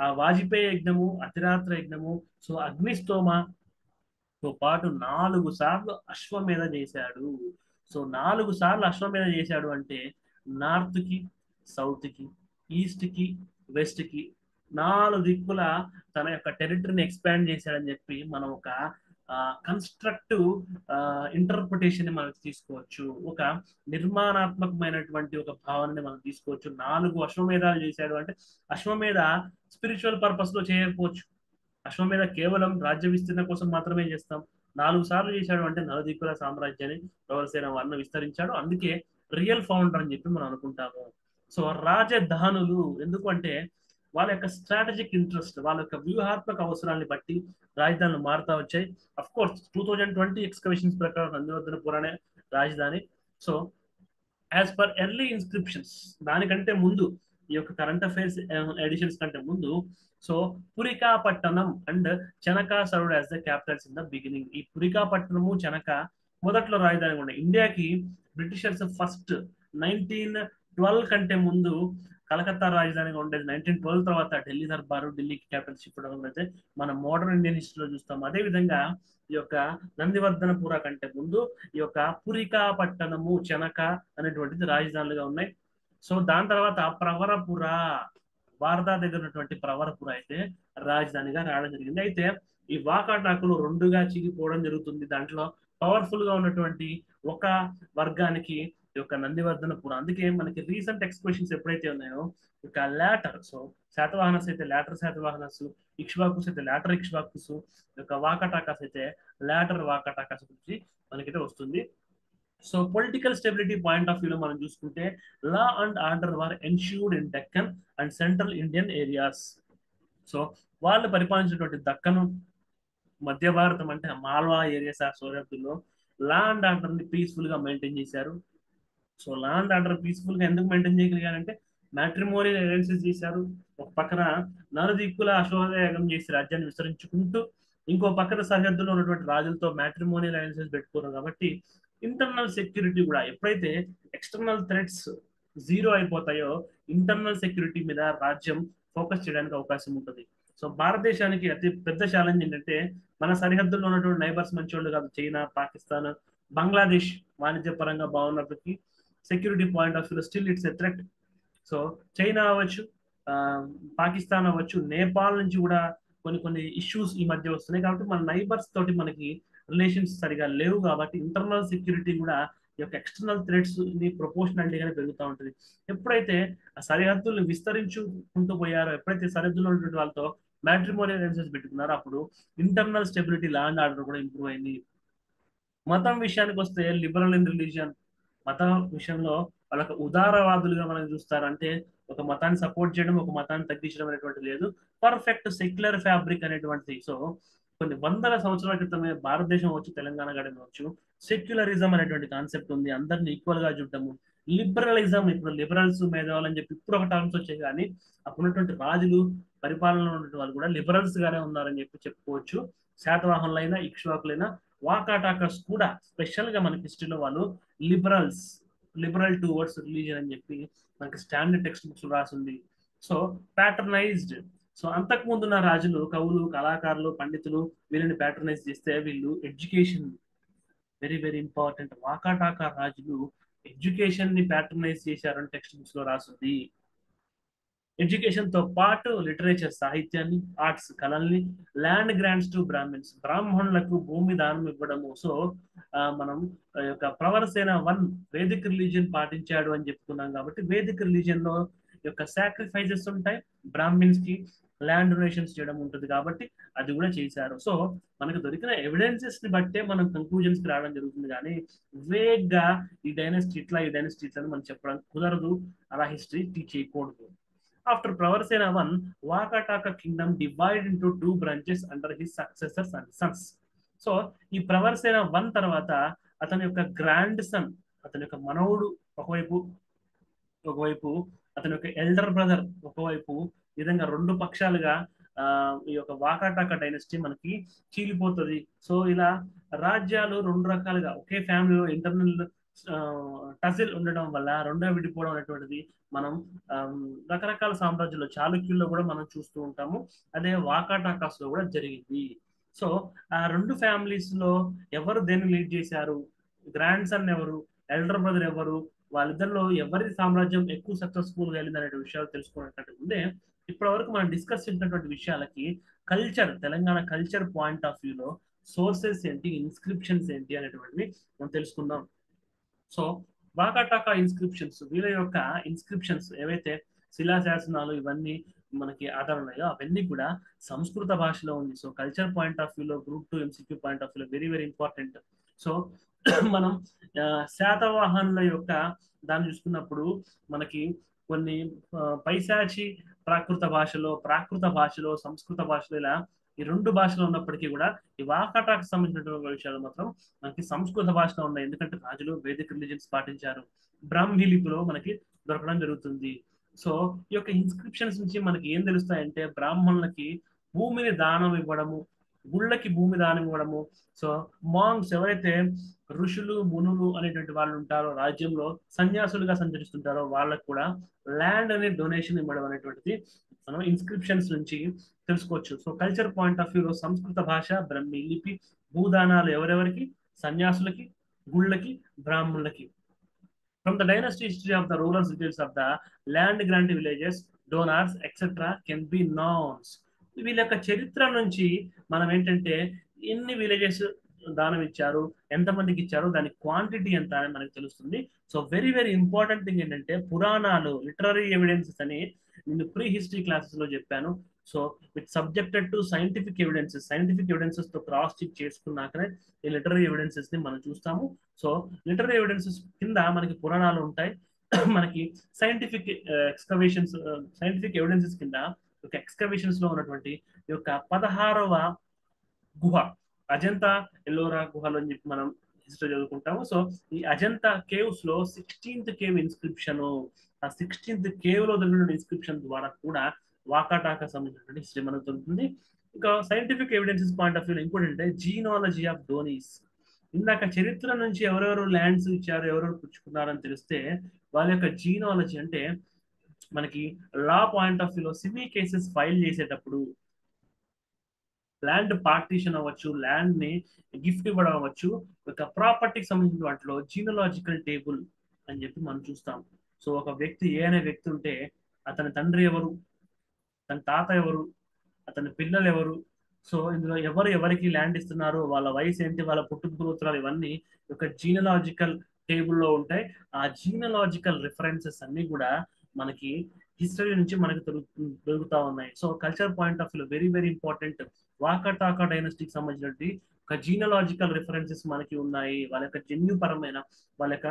ఆ వాజపేయి యజ్ఞము, అతిరాత్ర యజ్ఞము, సో అగ్నిస్తోమతో పాటు 4 సార్లు అశ్వమేధ చేశాడు. సో 4 సార్లు అశ్వమేధ చేశాడు అంటే నార్త్ కి, సౌత్ కి, ఈస్ట్ కి, వెస్ట్ కి 4 దిక్కుల తన యొక్క టెరిటరీని ఎక్స్పాండ్ చేశాడని చెప్పి మనం ఒక కన్స్ట్రక్టివ్ ఇంటర్ప్రిటేషన్ మనం తీసుకోవచ్చు. ఒక నిర్మాణాత్మకమైనటువంటి ఒక భావనని మనం తీసుకోవచ్చు. 4 అశ్వమేధాలు చేశాడు అంటే అశ్వమేధ స్పిరిచువల్ పర్పస్ లో చేయకపోవచ్చు. అశ్వమేధ కేవలం రాజ్య విస్తీర్ణ కోసం మాత్రమే చేస్తాం. 4 సార్లు చేశాడు అంటే నలుదిక్కుల సామ్రాజ్యాన్ని ప్రవరసేన 1 విస్తరించాడు. అందుకే రియల్ ఫౌండర్ అని చెప్పి మనం అనుకుంటాము. సో రాజధానులు ఎందుకంటే వాళ్ళ యొక్క స్ట్రాటజిక్ ఇంట్రెస్ట్, వాళ్ళ యొక్క వ్యూహాత్మక అవసరాన్ని బట్టి రాజధానులు మారుతా వచ్చాయి. అఫ్ కోర్స్ 2020 ఎక్స్కవేషన్స్ ప్రకారం నందివర్ధనపురానే రాజధాని. So as per early inscriptions, దానికంటే ముందు ఈ యొక్క కరెంట్ అఫైర్స్ ఎడిషన్స్ కంటే ముందు, so Purikapattanam and Chanaka served as the capitals in the beginning. ఈ పురికాపట్టణము, చెనక మొదట్లో రాజధాని ఉండే. ఇండియాకి బ్రిటిషర్స్ ఫస్ట్ 1912 కంటే ముందు కలకత్తా రాజధానిగా ఉండేది. 1912 తర్వాత ఢిల్లీ దర్బారు, ఢిల్లీకి క్యాపిటల్ షిఫ్ట్ అవడం అయితే మనం మోడర్న్ ఇండియన్ హిస్టరీలో చూస్తాం. అదే విధంగా ఈ యొక్క నందివర్ధనపుర కంటే ముందు ఈ యొక్క పురికాపట్టణము, చెనక అనేటువంటిది రాజధానులుగా ఉన్నాయి. సో దాని తర్వాత ప్రవరపుర, వారదా దగ్గర ఉన్నటువంటి ప్రవరపుర అయితే రాజధానిగా రావడం జరిగింది. అయితే ఈ వాకాటాకులు 2గా చిగిపోవడం జరుగుతుంది. దాంట్లో పవర్ఫుల్ గా ఉన్నటువంటి ఒక వర్గానికి ఈ యొక్క నందివర్ధనపురం. అందుకే మనకి రీసెంట్ ఎక్స్ప్రెషన్స్ ఎప్పుడైతే ఉన్నాయో ఇక లాటర్, సో శాతవాహనస్ అయితే లాటర్ శాతవాహనస్, ఇక్ష్వాకుస్ అయితే లాటర్ ఇక్ష్వాకుస్, యొక్క వాకటాకాస్ అయితే లాటర్ వాకటాకాస్ గురించి మనకైతే వస్తుంది. So political stability point of వ్యూలో మనం చూసుకుంటే law and order war ensured in Deccan and central Indian areas. So వాళ్ళు పరిపాలించినటువంటి దక్కను, మధ్య భారతం అంటే మాల్వా ఏరియాస్ ఆ సరిహద్దుల్లో లా అండ్ ఆర్డర్ ని పీస్ఫుల్ గా మెయింటైన్ చేశారు. So law and order peaceful గా ఎందుకు మెయింటైన్ చేయగలిగారంటే మ్యాట్రిమోనియల్ అలయన్సెస్ చేశారు. ఒక పక్కన నలుదిక్కుల అశ్వమేధం చేసి రాజ్యాన్ని విస్తరించుకుంటూ, ఇంకో పక్కన సరిహద్దులో ఉన్నటువంటి రాజులతో మ్యాట్రిమోనియల్ అలయన్సెస్ పెట్టుకున్నారు. కాబట్టి ఇంటర్నల్ సెక్యూరిటీ కూడా, ఎప్పుడైతే ఎక్స్టర్నల్ థ్రెట్స్ జీరో అయిపోతాయో ఇంటర్నల్ సెక్యూరిటీ మీద రాజ్యం ఫోకస్ చేయడానికి అవకాశం ఉంటుంది. సో భారతదేశానికి అతి పెద్ద ఛాలెంజ్ ఏంటంటే మన సరిహద్దుల్లో ఉన్నటువంటి నైబర్స్ మంచోళ్ళు కాదు. చైనా, పాకిస్తాన్, బంగ్లాదేశ్ వాణిజ్య పరంగా బాగున్నప్పటికీ సెక్యూరిటీ పాయింట్ ఆఫ్ వ్యూలో still it's a threat. So China అవ్వచ్చు, పాకిస్తాన్ అవ్వచ్చు, నేపాల్ నుంచి కూడా కొన్ని ఇష్యూస్ ఈ మధ్య వస్తున్నాయి. కాబట్టి మన నైబర్స్ తోటి మనకి రిలేషన్స్ సరిగా లేవు. కాబట్టి ఇంటర్నల్ సెక్యూరిటీ కూడా ఈ యొక్క ఎక్స్టర్నల్ థ్రెట్స్ ని ప్రపోర్షనాలిటీగానే పెరుగుతూ ఉంటుంది. ఎప్పుడైతే ఆ సరిహద్దులను విస్తరించుకుంటూ పోయారో, ఎప్పుడైతే సరిహద్దులో ఉన్నటువంటి వాళ్ళతో మ్యాట్రిమోనియల్ అలయన్సెస్ పెట్టుకున్నారో, అప్పుడు internal stability, law and order కూడా ఇంప్రూవ్ అయింది. మతం విషయానికి వస్తే లిబరల్ ఇన్ రిలీజియన్, మతం విషయంలో వాళ్ళకి ఉదారవాదులుగా మనం చూస్తారు. అంటే ఒక మతాన్ని సపోర్ట్ చేయడం, ఒక మతాన్ని తగ్గించడం అనేటువంటి లేదు. పర్ఫెక్ట్ సెక్యులర్ ఫ్యాబ్రిక్ అనేటువంటిది. సో కొన్ని వందల సంవత్సరాల క్రితమే భారతదేశం వచ్చి తెలంగాణ గడవచ్చు సెక్యులరిజం అనేటువంటి కాన్సెప్ట్ ఉంది. అందరిని ఈక్వల్ గా చూడటము. లిబరలిజం, ఇప్పుడు లిబరల్స్ మేధావులు అని చెప్పి ఇప్పుడు ఒక టర్మ్స్ వచ్చాయి, కానీ అప్పుడున్నటువంటి రాజులు, పరిపాలనలో ఉన్నటువంటి వాళ్ళు కూడా లిబరల్స్ గానే ఉన్నారని చెప్పి చెప్పుకోవచ్చు. శాతవాహనులైనా, ఇక్ష్వాకులైనా, వాకాటాకర్స్ కూడా స్పెషల్ గా మనకి హిస్టరీలో వాళ్ళు లిబరల్ టువర్డ్స్ రిలీజియన్ అని చెప్పి మనకి స్టాండర్డ్ టెక్స్ట్ బుక్స్ రాసింది. సో ప్యాటర్నైజ్డ్, సో అంతకు ముందున్న రాజులు, కవులు, కళాకారులు, పండితులు వీళ్ళని ప్యాట్రనైజ్ చేస్తే వీళ్ళు ఎడ్యుకేషన్ వెరీ వెరీ ఇంపార్టెంట్. వాకాటాకా రాజులు ఎడ్యుకేషన్ ని ప్యాట్రనైజ్ చేశారని టెక్స్ట్ బుక్స్ లో రాస్తుంది. ఎడ్యుకేషన్ తో పాటు లిటరేచర్ సాహిత్యాన్ని, ఆర్ట్స్ కళల్ని, ల్యాండ్ గ్రాంట్స్ టు బ్రాహ్మిన్స్ బ్రాహ్మణులకు భూమి దానం ఇవ్వడము. సో మనం యొక్క ప్రవరసేన వన్ వేదిక్ రిలీజియన్ పాటించాడు అని చెప్పుకున్నాం కాబట్టి వేదిక్ రిలీజియన్ లో యొక్క సాక్రిఫైసెస్ ఉంటాయి, బ్రాహ్మిన్స్ కి ల్యాండ్ డొనేషన్స్ చేయడం ఉంటుంది కాబట్టి అది కూడా చేశారు. సో మనకు దొరికిన ఎవిడెన్సెస్ ని బట్టే మనం కంక్లూజన్స్ కి రావడం జరుగుతుంది కానీ వేగ్ గా ఈ డైనస్టీ ఇట్లా ఈ డైనస్టీ ఇట్లా అని మనం చెప్పడం కుదరదు, అలా హిస్టరీ టీచ్ చేయకూడదు. After Pravarasena I, Vakataka kingdom divided into two branches under his successors and sons. So ఈ ప్రవర్సేన వన్ తర్వాత అతని యొక్క గ్రాండ్ సన్, అతని యొక్క మనవుడు ఒకవైపు అతని యొక్క ఎల్డర్ బ్రదర్ ఒకవైపు, ఈ విధంగా రెండు పక్షాలుగా ఈ యొక్క వాకాటాక డైనస్టీ మనకి చీలిపోతుంది. సో ఇలా రాజ్యాలు రెండు రకాలుగా ఒకే ఫ్యామిలీలో ఇంటర్నల్ టజిల్ ఉండడం వల్ల రెండో విడిపోవడం అనేటువంటిది మనం రకరకాల సామ్రాజ్యాల్లో చాళుక్యుల్లో కూడా మనం చూస్తూ ఉంటాము. అదే వాకాటాకాస్ లో కూడా జరిగింది. సో ఆ రెండు ఫ్యామిలీస్ లో ఎవరు దేన్ని లీడ్ చేశారు, గ్రాండ్ సన్ ఎవరు, ఎల్డర్ బ్రదర్ ఎవరు, వాళ్ళిద్దరిలో ఎవరి సామ్రాజ్యం ఎక్కువ సక్సెస్ఫుల్ గా వెళ్ళింది అనే విషయాలు తెలుసుకున్నట్టు ఉందే. ఇప్పటి వరకు మనం డిస్కస్ చేసినటువంటి విషయాలకి culture, Telangana culture point of వ్యూలో సోర్సెస్ ఏంటి, ఇన్స్క్రిప్షన్స్ ఏంటి అనేటువంటివి మనం తెలుసుకుందాం. సో వాకాటాకా ఇన్స్క్రిప్షన్స్, వీళ్ళ యొక్క ఇన్స్క్రిప్షన్స్ ఏవైతే శిలాశాసనాలు ఇవన్నీ మనకి ఆధారం ఉన్నాయో అవన్నీ కూడా సంస్కృత భాషలో ఉంది. సో కల్చర్ పాయింట్ ఆఫ్ వ్యూలో గ్రూప్ 2 MCQ పాయింట్ ఆఫ్ వ్యూలో వెరీ వెరీ ఇంపార్టెంట్. సో మనం శాతవాహనుల యొక్క దాన్ని చూసుకున్నప్పుడు మనకి కొన్ని పైశాచి ప్రాకృత భాషలో సంస్కృత భాషలో ఇలా ఈ రెండు భాషలు ఉన్నప్పటికీ కూడా ఈ వాకాటాకు సంబంధించినటువంటి విషయాలు మాత్రం మనకి సంస్కృత భాషలో ఉన్నాయి. ఎందుకంటే రాజులు వేదిక రిలీజియన్స్ పాటించారు, బ్రాహ్మీ లిపిలో మనకి దొరకడం జరుగుతుంది. సో ఈ యొక్క ఇన్స్క్రిప్షన్స్ నుంచి మనకి ఏం తెలుస్తాయంటే బ్రాహ్మణులకి భూమిని దానం ఇవ్వడము, గుళ్ళకి భూమి దానం ఇవ్వడము. సో మాంగ్స్ ఎవరైతే ఋషులు మునులు అనేటువంటి వాళ్ళు ఉంటారో, రాజ్యంలో సన్యాసులుగా సంచరిస్తుంటారో వాళ్ళకు కూడా ల్యాండ్ అనే డొనేషన్ ఇవ్వడం అనేటువంటిది మనం ఇన్స్క్రిప్షన్స్ నుంచి తెలుసుకోవచ్చు. సో కల్చర్ పాయింట్ ఆఫ్ వ్యూలో సంస్కృత భాష, బ్రహ్మీ లిపి, భూదానాలు ఎవరెవరికి, సన్యాసులకి, గుళ్ళకి, బ్రాహ్మణులకి. From the dynasty history of the rulers, details of the land grant villages, donors, etc. can be knowns. వీళ్ళ యొక్క చరిత్ర నుంచి మనం ఏంటంటే ఎన్ని విలేజెస్ దానం ఇచ్చారు, ఎంతమందికి ఇచ్చారు, దాని క్వాంటిటీ ఎంత అని మనకు తెలుస్తుంది. So very very important thing ఏంటంటే పురాణాలు, లిటరరీ ఎవిడెన్సెస్ అని నేను ప్రీ హిస్టరీ క్లాసెస్ లో చెప్పాను. So with subjected to scientific evidences తో క్రాస్ చెక్ చేసుకున్నాకనే ఈ లిటరరీ ఎవిడెన్సెస్ ని మనం చూస్తాము. సో లిటరరీ ఎవిడెన్సెస్ కింద మనకి పురాణాలు ఉంటాయి, మనకి సైంటిఫిక్ ఎవిడెన్సెస్ కింద ఒక ఎక్స్కవేషన్స్ లో ఉన్నటువంటి ఈ యొక్క 16వ గుహ, అజంతా ఎల్లోరా గుహలు అని చెప్పి మనం హిస్టరీ చదువుకుంటాము. సో ఈ అజంతా కేవ్స్ లో 16th కేవ్ ఇన్స్క్రిప్షన్, ఆ 16th కేవ్ లో దొరికిన ఇన్స్క్రిప్షన్ ద్వారా కూడా వాకాటాకా సంబంధించినటువంటి హిస్టరీ మనకు దొరుకుతుంది. ఇంకా scientific evidences point of view ఇంకోటి అంటే జీనాలజీ ఆఫ్ డోనీస్. ఇందాక చరిత్ర నుంచి ఎవరెవరు ల్యాండ్స్ ఇచ్చారు, ఎవరెవరు పుచ్చుకున్నారని తెలిస్తే వాళ్ళ యొక్క జీనాలజీ అంటే మనకి లా పాయింట్ ఆఫ్ వ్యూలో సివిల్ కేసెస్ ఫైల్ చేసేటప్పుడు ల్యాండ్ పార్టీషన్ అవ్వచ్చు, ల్యాండ్ ని గిఫ్ట్ ఇవ్వడం అవ్వచ్చు, ఒక ప్రాపర్టీకి సంబంధించిన వాటిలో జీనలాజికల్ టేబుల్ అని చెప్పి మనం చూస్తాం. సో ఒక వ్యక్తి ఏ అనే వ్యక్తి ఉంటే అతని తండ్రి ఎవరు, తన తాత ఎవరు, అతని పిల్లలు ఎవరు, సో ఇందులో ఎవరు ఎవరికి ల్యాండ్ ఇస్తున్నారు, వాళ్ళ వయసు ఏంటి, వాళ్ళ పుట్టుకూతురాలు, ఇవన్నీ ఒక జీనలాజికల్ టేబుల్లో ఉంటాయి. ఆ జీనలాజికల్ రిఫరెన్సెస్ అన్ని కూడా మనకి హిస్టరీ నుంచి మనకి దొరుకుతా ఉన్నాయి. So culture point of view very very important. Vakataka డైనస్టీకి సంబంధించినటువంటి ఒక జీనలాజికల్ రిఫరెన్సెస్ మనకి ఉన్నాయి. వాళ్ళ యొక్క జన్యుపరమైన, వాళ్ళ యొక్క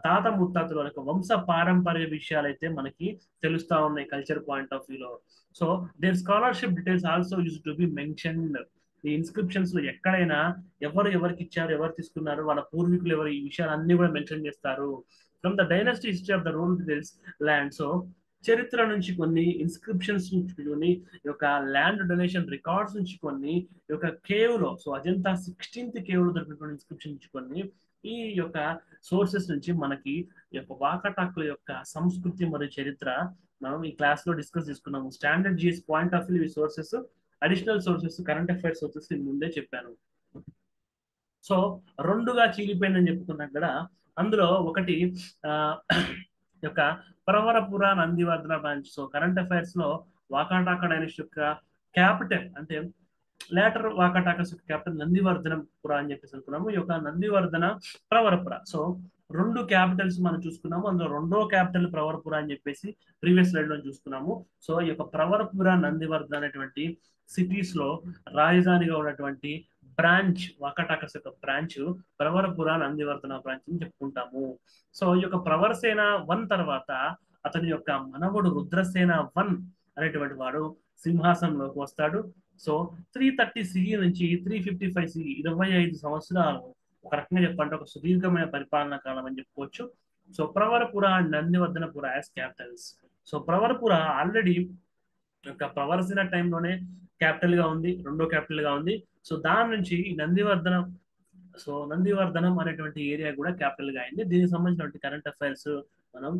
తాత ముత్తాతల యొక్క వంశ పారంపర్య విషయాలు అయితే మనకి తెలుస్తా ఉన్నాయి కల్చర్ పాయింట్ ఆఫ్ వ్యూలో. So their scholarship details also use to be mentioned. ఈ ఇన్స్క్రిప్షన్స్ లో ఎక్కడైనా ఎవరు ఎవరికి ఇచ్చారు, ఎవరు తీసుకున్నారు, వాళ్ళ పూర్వీకులు ఎవరు, ఈ విషయాలన్నీ కూడా మెన్షన్ చేస్తారు. From the dynasty history of the rule details land. So చరిత్ర నుంచి కొన్ని, ఇన్స్క్రిప్షన్స్ నుంచి కొన్ని, ఈ యొక్క ల్యాండ్ డొనేషన్ రికార్డ్స్ నుంచి కొన్ని, ఈ యొక్క కేవ్ లో, సో అజంతా 16th కేవ్ లో దొరికినటువంటి ఇన్స్క్రిప్షన్ నుంచి కొన్ని, ఈ యొక్క సోర్సెస్ నుంచి మనకి ఈ యొక్క వాకాటాకుల యొక్క సంస్కృతి మరియు చరిత్ర మనం ఈ క్లాస్ లో డిస్కస్ చేసుకున్నాము. Standard GS point of view sources, additional sources, current affairs sources ముందే చెప్పాను. సో రెండుగా చీలిపోయిందని చెప్పుకున్నాం కదా. అందులో ఒకటి ఆ, యొక్క ప్రవరపుర Nandivardhana branch. So current affairs లో వాకాటాక డైనస్టీ యొక్క క్యాపిటల్ అంటే లేటర్ వాకాటాకస్ యొక్క క్యాపిటల్ నందివర్ధనం పుర అని చెప్పేసి అనుకున్నాము. ఈ యొక్క నందివర్ధన ప్రవరపుర. సో రెండు క్యాపిటల్స్ మనం చూసుకున్నాము. అందులో రెండో క్యాపిటల్ ప్రవరపుర అని చెప్పేసి ప్రీవియస్ స్లైడ్ లో చూసుకున్నాము. సో ఈ యొక్క ప్రవరపుర నందివర్ధన అనేటువంటి సిటీస్ లో రాజధానిగా ఉన్నటువంటి బ్రాంచ్ వాకటాకస్ యొక్క బ్రాంచ్ ప్రవరపుర నందివర్ధన బ్రాంచ్ అని చెప్పుకుంటాము. సో ఈ యొక్క ప్రవరసేన 1 తర్వాత అతని యొక్క మనవడు రుద్రసేన 1 అనేటువంటి వాడు సింహాసనంలోకి వస్తాడు. సో 330 సిఈ నుంచి 355 సిఈ 25 సంవత్సరాలు ఒక రకంగా చెప్పాలంటే ఒక సుదీర్ఘమైన పరిపాలనా కాలం అని చెప్పుకోవచ్చు. So Pravarapura and Nandivardhanapura as capitals. So Pravarapura already యొక్క ప్రవరసిన టైంలోనే క్యాపిటల్ గా ఉంది, రెండో క్యాపిటల్ గా ఉంది. సో దాని నుంచి నందివర్ధనం, సో నందివర్ధనం అనేటువంటి ఏరియా కూడా క్యాపిటల్ గా అయింది. దీనికి సంబంధించినటువంటి కరెంట్ అఫైర్స్ మనం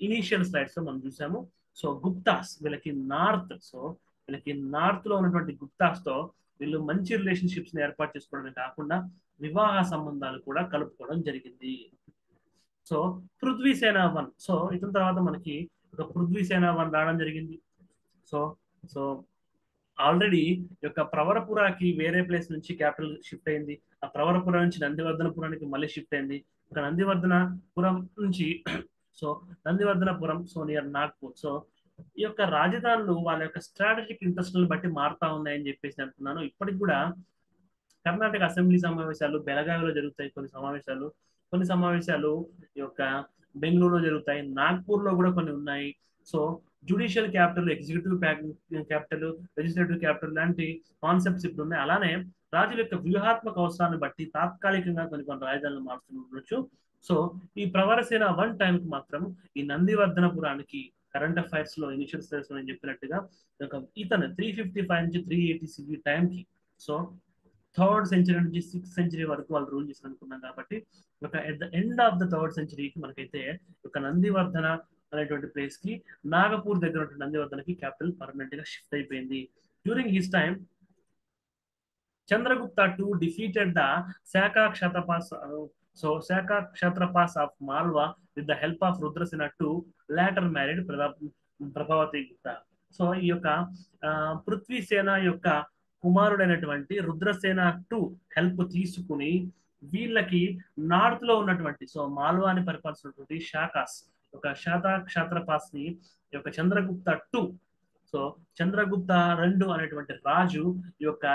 ఇనీషియల్ స్లైడ్స్ లో మనం చూసాము. సో గుప్తాస్ వీళ్ళకి నార్త్, సో వీళ్ళకి నార్త్ లో ఉన్నటువంటి గుప్తాస్ తో వీళ్ళు మంచి రిలేషన్షిప్స్ ని ఏర్పాటు చేసుకోవడమే కాకుండా వివాహ సంబంధాలు కూడా కలుపుకోవడం జరిగింది. సో పృథ్వీసేన 1, సో ఇతని తర్వాత మనకి ఒక పృథ్వీసేన 1 రావడం జరిగింది. సో సో ఆల్రెడీ యొక్క ప్రవరపురాకి వేరే ప్లేస్ నుంచి క్యాపిటల్ షిఫ్ట్ అయింది. ఆ ప్రవరపురం నుంచి నందివర్ధనపురానికి మళ్ళీ షిఫ్ట్ అయింది. ఒక నందివర్ధనపురం నుంచి so Nandivardhanapuram, so near Nagpur. So ఈ యొక్క రాజధానులు వాళ్ళ యొక్క స్ట్రాటజిక్ ఇంట్రెస్ట్ బట్టి మారుతా ఉన్నాయని చెప్పేసి అంటున్నాను. ఇప్పటికి కూడా కర్ణాటక అసెంబ్లీ సమావేశాలు బెళగావిలో జరుగుతాయి, కొన్ని సమావేశాలు ఈ యొక్క బెంగళూరులో జరుగుతాయి, నాగ్పూర్ లో కూడా కొన్ని ఉన్నాయి. So judicial capital, executive capital, legislative capital లాంటి కాన్సెప్ట్స్ ఇప్పుడు ఉన్నాయి. అలానే రాజుల యొక్క వ్యూహాత్మక అవసరాన్ని బట్టి తాత్కాలికంగా కొన్ని రాజధానులు మారుతుండొచ్చు. సో ఈ ప్రవరసేన 1 టైంకి మాత్రం ఈ నందివర్ధనపురానికి కరెంట్ అఫైర్స్ లో ఇనిషియల్ స్టేజ్ నేను చెప్పినట్టుగా ఇతను 355 నుంచి 380 సిఈ టైంకి, సో 3rd సెంచరీ నుంచి 6th సెంచరీ వరకు వాళ్ళు రూల్ చేసి అనుకున్నాం కాబట్టి ఒక at the end of the 3rd సెంచరీకి మనకైతే ఒక నందివర్ధన అనేటువంటి ప్లేస్ కి నాగపూర్ దగ్గర ఉన్న నందివర్ధనకి క్యాపిటల్ పర్మనెంట్ గా షిఫ్ట్ అయిపోయింది. During his time Chandragupta II defeated the Shaka Kshatrapas, Shaka Kshatrapas of Malwa with the help of Rudrasena II, later married Prabhavati Gupta. So ఈ యొక్క పృథ్వీసేన యొక్క కుమారుడైనటువంటి రుద్రసేన 2 హెల్ప్ తీసుకుని వీళ్ళకి నార్త్ లో ఉన్నటువంటి సో మాల్వాని పరిపాలిస్తున్నటువంటి శాకాస్ ఒక క్షాత్రపాస్ ని యొక్క చంద్రగుప్త 2, సో చంద్రగుప్త 2 అనేటువంటి రాజు ఈ యొక్క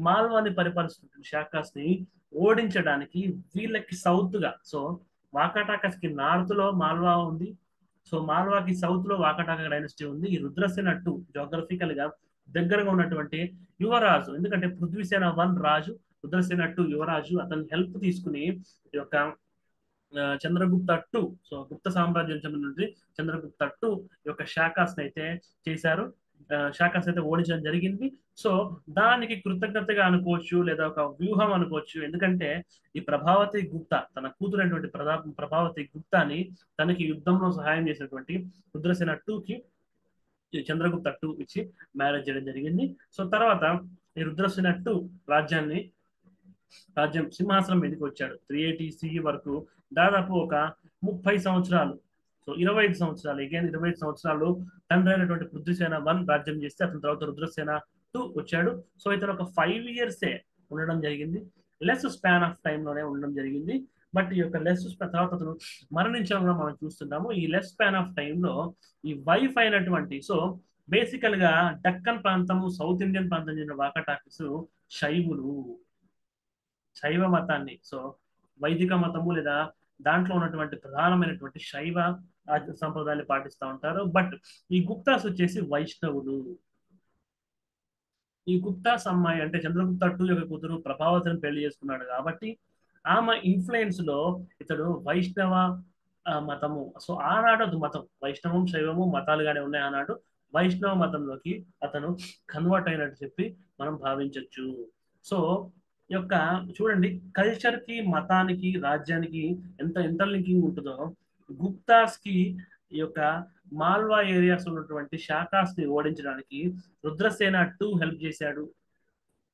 మాల్వాని పరిపాలిస్తున్నటువంటి శాకాస్ ని ఓడించడానికి వీళ్ళకి సౌత్ గా, సో వాకాటాకస్ కి నార్త్ లో మాల్వా ఉంది, సో మాల్వాకి సౌత్ లో వాకాటాక డైనస్టీ ఉంది. ఈ రుద్రసేన 2 జోగ్రఫికల్ గా దగ్గరగా ఉన్నటువంటి యువరాజు, ఎందుకంటే పృథ్వీసేన 1 రాజు, రుద్రసేన 2 యువరాజు, అతని హెల్ప్ తీసుకుని ఈ యొక్క చంద్రగుప్త 2, సో గుప్త సామ్రాజ్యం చెందినటువంటి చంద్రగుప్త 2 యొక్క శాఖాస్ అయితే చేశారు, శాఖాస్ అయితే ఓడించడం జరిగింది. సో దానికి కృతజ్ఞతగా అనుకోవచ్చు లేదా ఒక వ్యూహం అనుకోవచ్చు. ఎందుకంటే ఈ ప్రభావతి గుప్తా తన కూతురైనటువంటి ప్రభావతి గుప్తాని తనకి యుద్ధంలో సహాయం చేసినటువంటి రుద్రసేన 2కి చంద్రగుప్త 2 ఇచ్చి మ్యారేజ్ చేయడం జరిగింది. సో తర్వాత ఈ రుద్రసేన 2 రాజ్యం సింహాసనం మీదకి వచ్చాడు. 380 సిఈ వరకు దాదాపు ఒక 30 సంవత్సరాలు, సో 25 సంవత్సరాలు, 25 సంవత్సరాలు తండ్రి అయినటువంటి పృథ్వీసేన 1 రాజ్యం చేస్తే అతని తర్వాత రుద్రసేన 2 వచ్చాడు. సో ఇతను ఒక 5 ఇయర్సే ఉండడం జరిగింది, లెస్ స్పాన్ ఆఫ్ టైమ్ లోనే ఉండడం జరిగింది. బట్ ఈ యొక్క లెస్ స్పాన్ తర్వాత అతను మరణించడం కూడా మనం చూస్తున్నాము. ఈ లెస్ స్పాన్ ఆఫ్ టైంలో ఈ వైఫ్ అయినటువంటి, సో బేసికల్ గా డక్కన్ ప్రాంతము, సౌత్ ఇండియన్ ప్రాంతం చెందిన వాకటాకిస్ శైవ మతాన్ని, సో వైదిక మతము లేదా దాంట్లో ఉన్నటువంటి ప్రధానమైనటువంటి శైవ సంప్రదాయాలు పాటిస్తూ ఉంటారు. బట్ ఈ గుప్తాస్ వచ్చేసి వైష్ణవులు. ఈ గుప్తాస్ అమ్మాయి అంటే చంద్రగుప్త 2 యొక్క కూతురు ప్రభావతిని పెళ్లి చేసుకున్నాడు కాబట్టి ఆమె ఇన్ఫ్లుయెన్స్ లో ఇతడు వైష్ణవ మతము, సో ఆనాడు మతం వైష్ణవం శైవము మతాలుగానే ఉన్నాయి. ఆనాడు వైష్ణవ మతంలోకి అతను కన్వర్ట్ అయినట్టు చెప్పి మనం భావించవచ్చు. సో యొక్క చూడండి కల్చర్ కి, మతానికి, రాజ్యానికి ఎంత ఇంటర్లింకింగ్ ఉంటుందో గుప్తాస్ కి ఈ యొక్క మాల్వా ఏరియాస్ ఉన్నటువంటి షాకాస్ ని ఓడించడానికి రుద్రసేన 2 హెల్ప్ చేశాడు.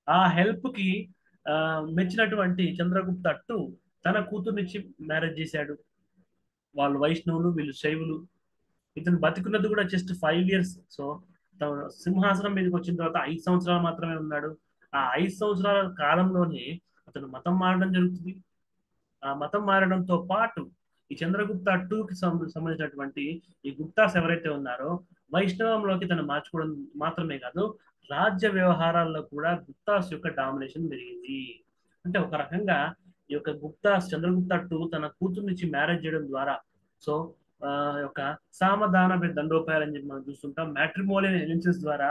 ఆ హెల్ప్ కి మెచ్చినటువంటి చంద్రగుప్త 2 తన కూతుర్నిచ్చి మ్యారేజ్ చేశాడు. వాళ్ళు వైష్ణవులు, వీళ్ళు శైవులు. ఇతను బతికున్నది కూడా జస్ట్ 5 ఇయర్స్. సో తను సింహాసనం మీదకి వచ్చిన తర్వాత 5 సంవత్సరాలు మాత్రమే ఉన్నాడు. ఆ 5 సంవత్సరాల కాలంలోనే అతను మతం మారడం జరుగుతుంది. ఆ మతం మారడంతో పాటు ఈ చంద్రగుప్త 2కి సంబంధించినటువంటి ఈ గుప్తాస్ ఎవరైతే ఉన్నారో వైష్ణవంలోకి తను మార్చుకోవడం మాత్రమే కాదు, రాజ్య వ్యవహారాల్లో కూడా గుప్తాస్ యొక్క డామినేషన్ పెరిగింది. అంటే ఒక రకంగా ఈ యొక్క గుప్తాస్ చంద్రగుప్త 2 తన కూతుర్నిచ్చి మ్యారేజ్ చేయడం ద్వారా సో యొక్క సామధాన దండోపాయాలు అని చెప్పి మనం చూస్తుంటాం. మ్యాట్రిమోనియల్ ఎలియన్సెస్ ద్వారా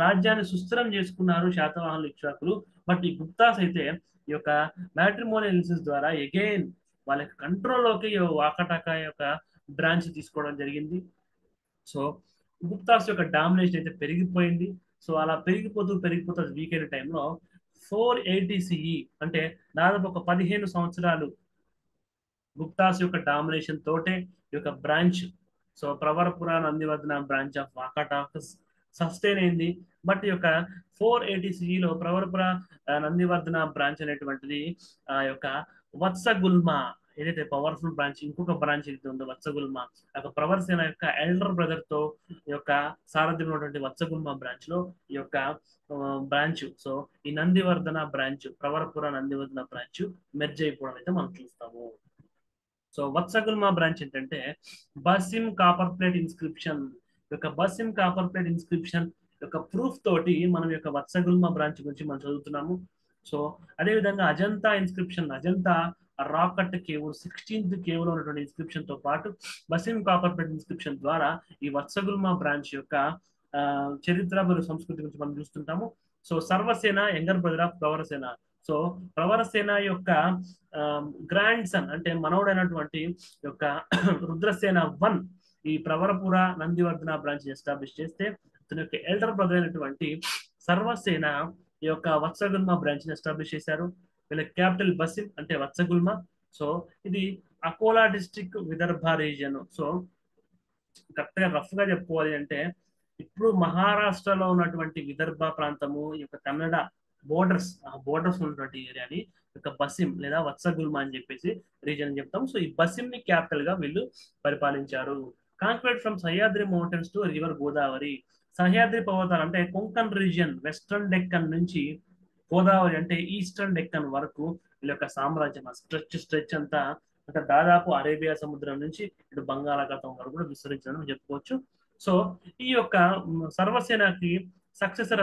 రాజ్యాన్ని సుస్థిరం చేసుకున్నారు శాతవాహనులు, ఇక్ష్వాకులు. బట్ ఈ గుప్తాస్ అయితే ఈ యొక్క మ్యాట్రిమోనియల్ ఎలియన్సెస్ ద్వారా అగైన్ వాళ్ళ కంట్రోల్లోకి వాకటాక యొక్క బ్రాంచ్ తీసుకోవడం జరిగింది. సో గుప్తాస్ యొక్క డామినేషన్ అయితే పెరిగిపోయింది. సో అలా పెరిగిపోతూ వీక్ అయిన టైంలో 480 సిఈ అంటే దాదాపు ఒక 15 సంవత్సరాలు గుప్తాస్ యొక్క డామినేషన్ తోటే ఈ యొక్క branch so Pravarapura Nandivardhana branch of Vakatakas sustain అయింది. బట్ ఈ యొక్క 480 సిఈలో ప్రవరపుర నందివర్ధన బ్రాంచ్ అనేటువంటిది ఆ యొక్క వత్సగుల్మ ఏదైతే పవర్ఫుల్ బ్రాంచ్, ఇంకొక బ్రాంచ్ ఏదైతే ఉందో వత్సగుల్మ, యొక్క ప్రవర్సేన యొక్క ఎల్డర్ బ్రదర్ తో ఈ యొక్క సారథ్యం ఉన్నటువంటి వత్సగుల్మ బ్రాంచ్ లో ఈ యొక్క బ్రాంచ్ సో ఈ నందివర్ధన బ్రాంచ్ ప్రవరపుర నందివర్ధన బ్రాంచ్ మెర్జ్ అయిపోవడం అయితే మనం చూస్తాము. సో వత్సగుల్మ బ్రాంచ్ ఏంటంటే బసిమ్ కాపర్ ప్లేట్ ఇన్స్క్రిప్షన్, యొక్క బసిమ్ కాపర్ ప్లేట్ ఇన్స్క్రిప్షన్ యొక్క ప్రూఫ్ తోటి మనం యొక్క వత్సగుల్మ బ్రాంచ్ గురించి మనం చదువుతున్నాము. సో అదేవిధంగా Ajanta inscription, Ajanta rock cut cave 16th cave లో ఉన్నటువంటి ఇన్స్క్రిప్షన్ తో పాటు బసిమ్ కాపర్ ప్లేట్ ఇన్స్క్రిప్షన్ ద్వారా ఈ వత్సగుల్మ బ్రాంచ్ యొక్క చరిత్ర మరియు సంస్కృతి గురించి మనం చూస్తుంటాము. So Sarvasena younger brother of Pravarasena, so Pravarasena యొక్క గ్రాండ్ సన్ అంటే మనవుడైనటువంటి యొక్క రుద్రసేన 1 ఈ ప్రవరపుర నందివర్ధన బ్రాంచ్ ఎస్టాబ్లిష్ చేస్తే అతని యొక్క ఎల్డర్ బ్రదర్ అయినటువంటి సర్వసేన ఈ యొక్క వత్సగుల్మ బ్రాంచ్ ని ఎస్టాబ్లిష్ చేశారు. వీళ్ళ క్యాపిటల్ బసిమ్ అంటే వత్సగుల్మ. సో ఇది Akola district Vidarbha region. So correct గా రఫ్ గా చెప్పుకోవాలి అంటే ఇప్పుడు మహారాష్ట్రలో ఉన్నటువంటి విదర్భ ప్రాంతము ఈ యొక్క కన్నడ బోర్డర్స్, ఆ బోర్డర్స్ ఉన్నటువంటి ఏరియాని యొక్క బసిం లేదా వత్సగుల్మ అని చెప్పేసి రీజన్ అని చెప్తాం. సో ఈ బసిం ని క్యాపిటల్ గా వీళ్ళు పరిపాలించారు. Conquered from Sahyadri mountains to river Godavari, Sahyadri పర్వతాలు అంటే కొంకన్ రీజియన్ వెస్ట్రన్ డెక్కన్ నుంచి గోదావరి అంటే ఈస్టర్న్ డెక్కన్ వరకు వీళ్ళ యొక్క సామ్రాజ్యం స్ట్రెచ్ అంతా అంటే దాదాపు అరేబియా సముద్రం నుంచి ఇటు బంగాళాఖాతం వరకు కూడా విస్తరించడం చెప్పుకోవచ్చు. సో ఈ యొక్క సర్వసేనకి సక్సెసర్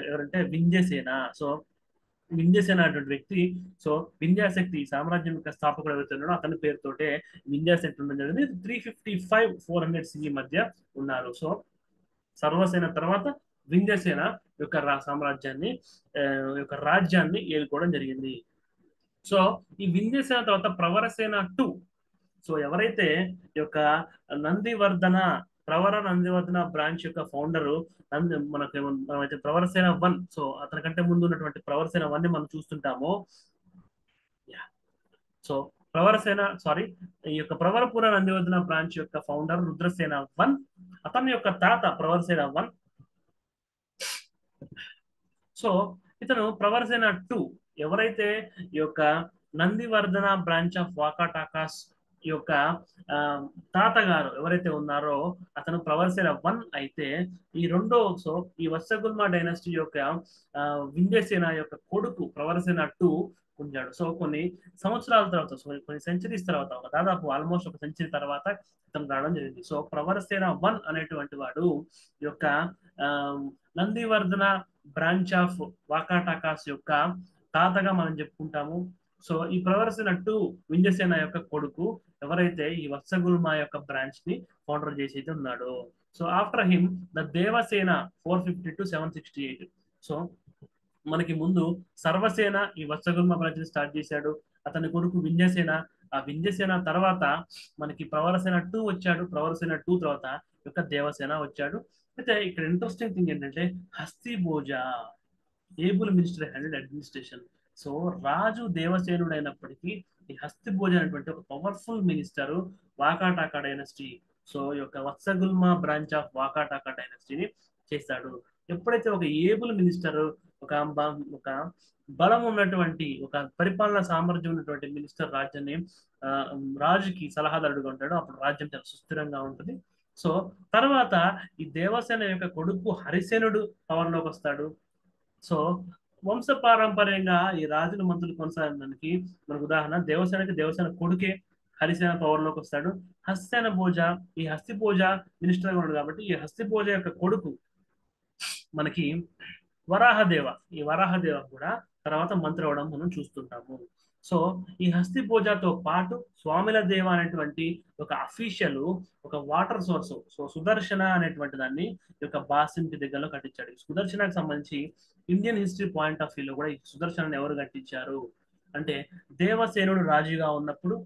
ఎవరంటే వింధ్యసేన. సో వింధ్యసేన అటువంటి వ్యక్తి సో వింధ్యాశక్తి సామ్రాజ్యం యొక్క స్థాపకుడు ఎవరైతే ఉన్నాడో అతని పేరుతోటే వింధ్యాశక్తి ఉండడం జరిగింది. 355-400 సిఈ మధ్య ఉన్నారు. సో సర్వసేన తర్వాత వింధ్యసేన యొక్క సామ్రాజ్యాన్ని యొక్క రాజ్యాన్ని ఏలుకోవడం జరిగింది. సో ఈ వింధ్యసేన తర్వాత ప్రవరసేన 2 సో ఎవరైతే ఈ యొక్క నందివర్ధన బ్రాంచ్ యొక్క ఫౌండరు మనమైతే ప్రవరసేన 1 సో అతనికంటే ముందు ఉన్నటువంటి ప్రవరసేన 1 ని మనం చూస్తుంటాము. సో ఈ యొక్క ప్రవరపుర నందివర్ధన బ్రాంచ్ యొక్క ఫౌండర్ రుద్రసేన 1, అతని యొక్క తాత ప్రవరసేన 1. సో ఇతను ప్రవరసేన 2 ఎవరైతే ఈ యొక్క నందివర్ధన బ్రాంచ్ ఆఫ్ వాకాటాకాస్ ఈ యొక్క తాతగారు ఎవరైతే ఉన్నారో అతను ప్రవరసేన 1 అయితే ఈ రెండో సో ఈ వత్సగుల్మ డైనాసిటీ యొక్క వింధ్యసేన యొక్క కొడుకు ప్రవరసేన 2 పొందాడు. సో కొన్ని సంవత్సరాల తర్వాత సో కొన్ని సెంచరీస్ తర్వాత ఒక దాదాపు ఆల్మోస్ట్ ఒక సెంచరీ తర్వాత ఇతను రావడం జరిగింది. సో ప్రవరసేన 1 అనేటువంటి వాడు ఈ యొక్క నందివర్ధన బ్రాంచ్ ఆఫ్ వాకాటాకాస్ యొక్క తాతగా మనం చెప్పుకుంటాము. సో ఈ ప్రవరసేన 2 వింధ్యసేన యొక్క కొడుకు ఎవరైతే ఈ వత్సగుల్మ యొక్క బ్రాంచ్ ని ఫౌండర్ చేసి అయితే ఉన్నాడో. So after him the Devasena 450-768. So మనకి ముందు సర్వసేన ఈ వత్సగుల్మ బ్రాంచ్ ని స్టార్ట్ చేశాడు. అతని కొడుకు వింధ్యసేన, ఆ వింధ్యసేన తర్వాత మనకి ప్రవరసేన 2 వచ్చాడు. ప్రవరసేన 2 తర్వాత యొక్క దేవసేన వచ్చాడు. అయితే ఇక్కడ ఇంట్రెస్టింగ్ థింగ్ ఏంటంటే Hastibhoja able minister handed administration. So రాజు దేవసేనుడు అయినప్పటికీ ఈ హస్తిభోజ అనేటువంటి ఒక powerful minister Vakataka dynasty. So ఈ యొక్క వత్సగుల్మ బ్రాంచ్ ఆఫ్ వాకాటాకా డైనస్టీని చేస్తాడు. ఎప్పుడైతే ఒక ఏబుల్ మినిస్టర్, ఒక ఒక బలం ఉన్నటువంటి, ఒక పరిపాలన సామర్థ్యం ఉన్నటువంటి మినిస్టర్ రాజ్యాన్ని ఆ, రాజుకి సలహాదారుడుగా ఉంటాడు, అప్పుడు రాజ్యం చాలా సుస్థిరంగా ఉంటుంది. సో తర్వాత ఈ దేవసేన యొక్క కొడుకు హరిసేనుడు పవర్లోకి వస్తాడు. సో వంశపారంపర్యంగా ఈ రాజుల మంత్రులు కొనసాగడానికి మనకు ఉదాహరణ దేవసేన కొడుకే హరిసేన పవర్లోకి వస్తాడు. హస్తిసేన భోజ, ఈ హస్తి భోజ మినిస్టర్ గా ఉన్నాడు కాబట్టి ఈ హస్తి భోజ యొక్క కొడుకు మనకి వరాహదేవ. ఈ వరాహదేవ కూడా తర్వాత మంత్రి అవడం మనం చూస్తుంటాము. సో ఈ హస్తి పూజతో పాటు స్వామిల దేవ అనేటువంటి ఒక అఫీషియల్ ఒక వాటర్ సోర్స్, సో సుదర్శన అనేటువంటి దాన్ని ఈ యొక్క బాసింటి దగ్గరలో కట్టించాడు. ఈ సుదర్శనకు సంబంధించి ఇండియన్ హిస్టరీ పాయింట్ ఆఫ్ వ్యూలో కూడా ఈ సుదర్శనాన్ని ఎవరు కట్టించారు అంటే, దేవసేనుడు రాజుగా ఉన్నప్పుడు,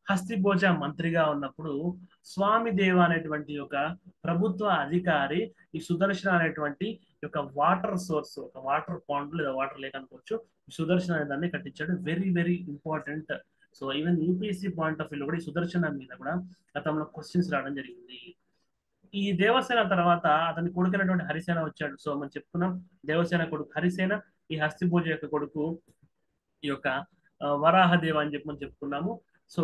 హస్తిభోజ మంత్రిగా ఉన్నప్పుడు స్వామి దేవ అనేటువంటి ఒక ప్రభుత్వ అధికారి ఈ సుదర్శన అనేటువంటి ఒక వాటర్ సోర్స్, ఒక వాటర్ పాండ్ లేదా వాటర్ లేక్ అనుకోవచ్చు, సుదర్శన అనే దాన్ని కట్టించాడు. Very very important. So even UPSC point of వ్యూలో కూడా ఈ సుదర్శన మీద కూడా గతంలో క్వశ్చన్స్ రావడం జరిగింది. ఈ దేవసేన తర్వాత అతని కొడుకునటువంటి హరిసేన వచ్చాడు. సో మనం చెప్పుకున్నాం దేవసేన కొడుకు హరిసేన, ఈ హస్తిభోజ యొక్క కొడుకు ఈ యొక్క వరాహదేవ అని చెప్పి మనం చెప్పుకున్నాము. సో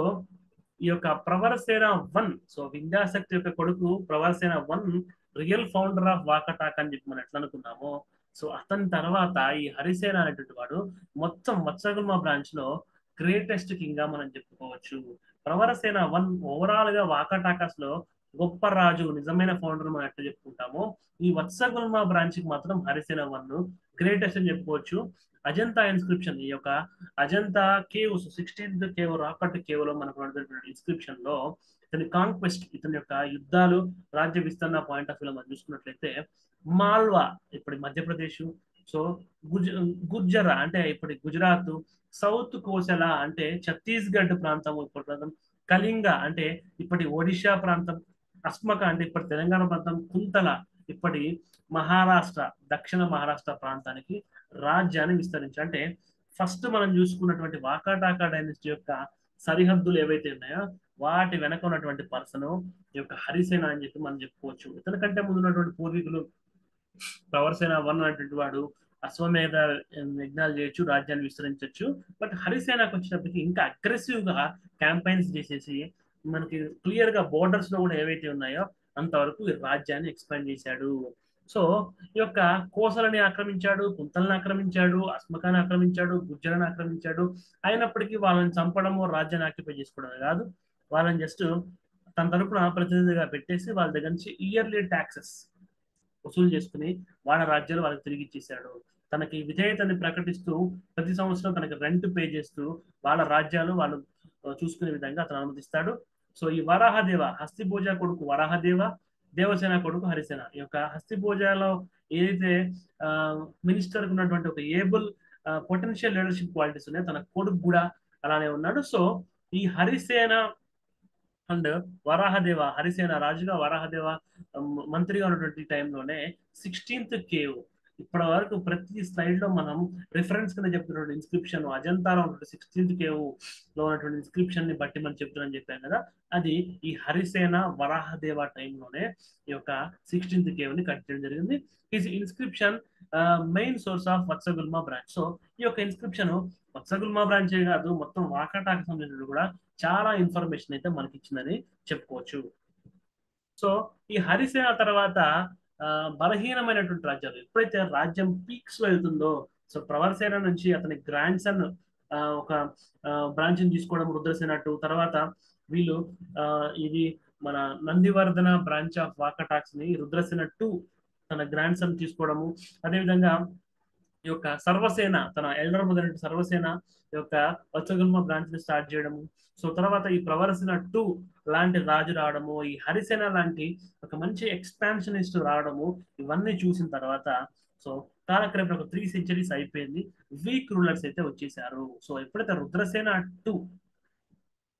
ఈ యొక్క ప్రవరసేన 1, సో వింధ్యాశక్తి యొక్క కొడుకు ప్రవరసేన 1 రియల్ ఫౌండర్ ఆఫ్ వాకటాక్ అని చెప్పి మనం ఎట్లా అనుకున్నాము. సో అతని తర్వాత ఈ హరిసేన అనేటువంటి వాడు మొత్తం వత్సగుల్మ బ్రాంచ్ లో గ్రేటెస్ట్ కింగ్ గా మనం చెప్పుకోవచ్చు. ప్రవరసేన 1 ఓవరాల్ గా వాకటాకస్ లో గొప్ప రాజు, నిజమైన ఫౌండర్ మనం ఎట్లా చెప్పుకుంటామో, ఈ వత్సగుల్మ బ్రాంచ్ కి మాత్రం హరిసేన 1 గ్రేటెస్ట్ అని చెప్పుకోవచ్చు. అజంతా ఇన్స్క్రిప్షన్, ఈ యొక్క Ajanta caves 16th cave, rock cut cave లో మనకు ఇన్స్క్రిప్షన్ లో ఇతని కాంక్వెస్ట్, ఇతని యొక్క యుద్ధాలు, రాజ్య విస్తరణ పాయింట్ ఆఫ్ వ్యూ మనం చూసుకున్నట్లయితే మాల్వా ఇప్పటి మధ్యప్రదేశ్, సో గుర్జర అంటే ఇప్పటి గుజరాత్, సౌత్ కోసల అంటే ఛత్తీస్గఢ్ ప్రాంతం ఇప్పటి ప్రాంతం, కళింగ అంటే ఇప్పటి ఒడిషా ప్రాంతం, అస్మక అంటే ఇప్పటి తెలంగాణ ప్రాంతం, కుంతల ఇప్పటి మహారాష్ట్ర, దక్షిణ మహారాష్ట్ర ప్రాంతానికి రాజ్యాన్ని విస్తరించారు. అంటే ఫస్ట్ మనం చూసుకున్నటువంటి వాకాటాకా డైనస్టీ యొక్క సరిహద్దులు ఏవైతే ఉన్నాయో వాటి వెనక ఉన్నటువంటి పర్సన్ ఈ యొక్క హరిసేన అని చెప్పి మనం చెప్పుకోవచ్చు. ఇతనికంటే ముందు ఉన్నటువంటి పూర్వీకులు ప్రవరసేన 1 అనేటువంటి వాడు అశ్వమేధ యజ్ఞాలు చేయొచ్చు, రాజ్యాన్ని విస్తరించవచ్చు. బట్ హరిసేనకు వచ్చినప్పటికీ ఇంకా అగ్రెసివ్ గా క్యాంపెయిన్స్ చేసేసి మనకి క్లియర్ గా బోర్డర్స్ లో కూడా ఏవైతే ఉన్నాయో అంతవరకు ఈ రాజ్యాన్ని ఎక్స్పాండ్ చేశాడు. సో ఈ యొక్క కోసలని ఆక్రమించాడు, కుంతలను ఆక్రమించాడు, అస్మకాన్ని ఆక్రమించాడు, గుజ్జలను ఆక్రమించాడు. అయినప్పటికీ వాళ్ళని చంపడము, రాజ్యాన్ని ఆక్యుపై చేసుకోవడమే కాదు, వాళ్ళని జస్ట్ తన తరపున ప్రతినిధిగా పెట్టేసి వాళ్ళ దగ్గర నుంచి ఇయర్లీ ట్యాక్సెస్ వసూలు చేసుకుని వాళ్ళ రాజ్యాలు వాళ్ళకి తిరిగి ఇచ్చేసాడు. తనకి విధేయతని ప్రకటిస్తూ ప్రతి సంవత్సరం తనకి రెంట్ పే చేస్తూ వాళ్ళ రాజ్యాలు వాళ్ళు చూసుకునే విధంగా అతను అనుమతిస్తాడు. సో ఈ వరాహదేవ, హస్తిభోజ కొడుకు వరాహదేవ, దేవసేన కొడుకు హరిసేన. ఈ యొక్క హస్తిభోజలో ఏదైతే మినిస్టర్ ఉన్నటువంటి ఒక ఏబుల్ పొటెన్షియల్ లీడర్షిప్ క్వాలిటీస్ ఉన్నాయో తన కొడుకు కూడా అలానే ఉన్నాడు. సో ఈ హరిసేన అండ్ వరాహదేవ, హరిసేన రాజుగా, వరాహదేవ మంత్రిగా ఉన్నటువంటి టైంలోనే 16th కేవ్, ఇప్పటి వరకు ప్రతి స్లైడ్ లో మనం రిఫరెన్స్ కింద చెప్తున్నటువంటి ఇన్స్క్రిప్షన్ అజంతాలో ఉన్నటువంటి 16th కేవ్ లో ఉన్నటువంటి ఇన్స్క్రిప్షన్ ని బట్టి మనం చెప్తున్నామని చెప్పాం కదా, అది ఈ హరిసేన వరాహదేవ టైంలోనే ఈ యొక్క 16th కేవ్ ని కట్ చేయడం జరిగింది. ఈ inscription main source of Vatsagulma branch. So ఈ యొక్క ఇన్స్క్రిప్షన్ వత్సగుల్మ బ్రాంచే కాదు, మొత్తం వాకాటాకు సంబంధించిన కూడా చాలా ఇన్ఫర్మేషన్ అయితే మనకి ఇచ్చిందని చెప్పుకోవచ్చు. సో ఈ హరిసేన తర్వాత బలహీనమైనటువంటి రాజ్యాలు, ఎప్పుడైతే రాజ్యం పీక్స్ వెళ్తుందో, సో ప్రవరసేన నుంచి అతని గ్రాండ్ సన్ ఒక బ్రాంచ్ తీసుకోవడం రుద్రసేన 2, తర్వాత వీళ్ళు ఇది మన నందివర్ధన బ్రాంచ్ ఆఫ్ వాకటాక్స్ ని రుద్రసేన 2 తన గ్రాండ్ సన్ తీసుకోవడము, అదేవిధంగా ఈ యొక్క సర్వసేన తన ఎల్డర్ మొదలైన సర్వసేన ఈ యొక్క వత్సగుల్మ బ్రాంచ్ ని స్టార్ట్ చేయడము. సో తర్వాత ఈ ప్రవరసేన 2 లాంటి రాజు రావడము, ఈ హరిసేన లాంటి ఒక మంచి ఎక్స్పాన్షనిస్ట్ రావడము, ఇవన్నీ చూసిన తర్వాత సో కాలక్రమేణా ఒక 3 centuries అయిపోయింది, వీక్ రూలర్స్ అయితే వచ్చేసారు. సో ఎప్పుడైతే రుద్రసేన 2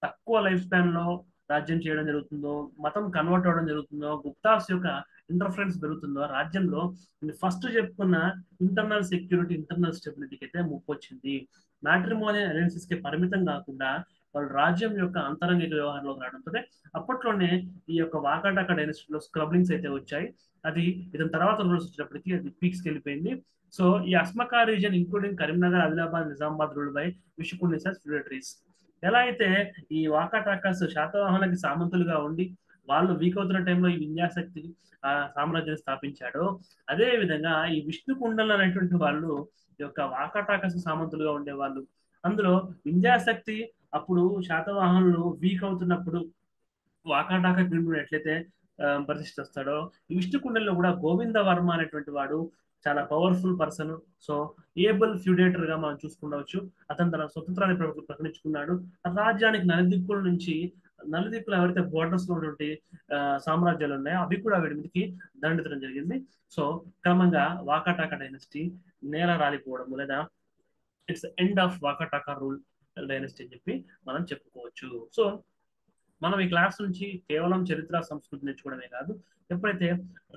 తక్కువ లైఫ్ స్పాన్ లో రాజ్యం చేయడం జరుగుతుందో, మతం కన్వర్ట్ అవ్వడం జరుగుతుందో, గుప్తాస్ యొక్క ఇంటర్ఫరెన్స్ పెరుగుతుందో రాజ్యంలో, ఫస్ట్ చెప్పుకున్న ఇంటర్నల్ సెక్యూరిటీ, ఇంటర్నల్ స్టెబిలిటీకి అయితే ముప్పు వచ్చింది. మ్యాట్రిమోనియల్ అలయన్సెస్ కి పరిమితం కాకుండా వాళ్ళ రాజ్యం యొక్క అంతరంగిక వ్యవహారంలోకి రావడంతో అప్పట్లోనే ఈ యొక్క వాకాటాక డైనస్టీలో స్క్రబ్లింగ్స్ అయితే వచ్చాయి. అది ఇతని తర్వాత రూల్స్ వచ్చినప్పటికీ అది పీక్స్కి వెళ్ళిపోయింది. సో ఈ Asmaka region including Karimnagar, Adilabad, Nizamabad rule by Vishnukundina feudatories. ఎలా అయితే ఈ వాకాటాకాస్ శాతవాహనకి సామంతులుగా ఉండి వాళ్ళు వీక్ అవుతున్న టైంలో ఈ వింధ్యాశక్తి ఆ సామ్రాజ్యాన్ని స్థాపించాడో, అదే విధంగా ఈ విష్ణుకుండలు అనేటువంటి వాళ్ళు ఈ యొక్క వాకాటాకాశ సామంతులుగా ఉండేవాళ్ళు. అందులో వింధ్యాశక్తి అప్పుడు శాతవాహనులు వీక్ అవుతున్నప్పుడు వాకాటాక భీముడు ఎట్లయితే ప్రతిష్ఠిస్తాడో, ఈ విష్ణుకుండల్లో కూడా గోవింద వర్మ అనేటువంటి వాడు చాలా పవర్ఫుల్ పర్సన్. సో ఏబుల్ ఫ్యూడేటర్ గా మనం చూసుకుండవచ్చు. అతను తన స్వతంత్రాన్ని ప్రకటించుకున్నాడు. రాజ్యానికి నలుదిక్కుల నుంచి, నలుదిక్కులు ఎవరైతే బోర్డర్స్ లో ఉన్నటువంటి సామ్రాజ్యాలు ఉన్నాయో అవి కూడా వీడి మీదకి దండెత్తడం జరిగింది. సో క్రమంగా వాకాటాక డైనస్టీ నేల రాలిపోవడం, లేదా its end of Vakataka rule dynasty అని చెప్పి మనం చెప్పుకోవచ్చు. సో మనం ఈ క్లాస్ నుంచి కేవలం చరిత్ర సంస్కృతి నేర్చుకోవడమే కాదు, ఎప్పుడైతే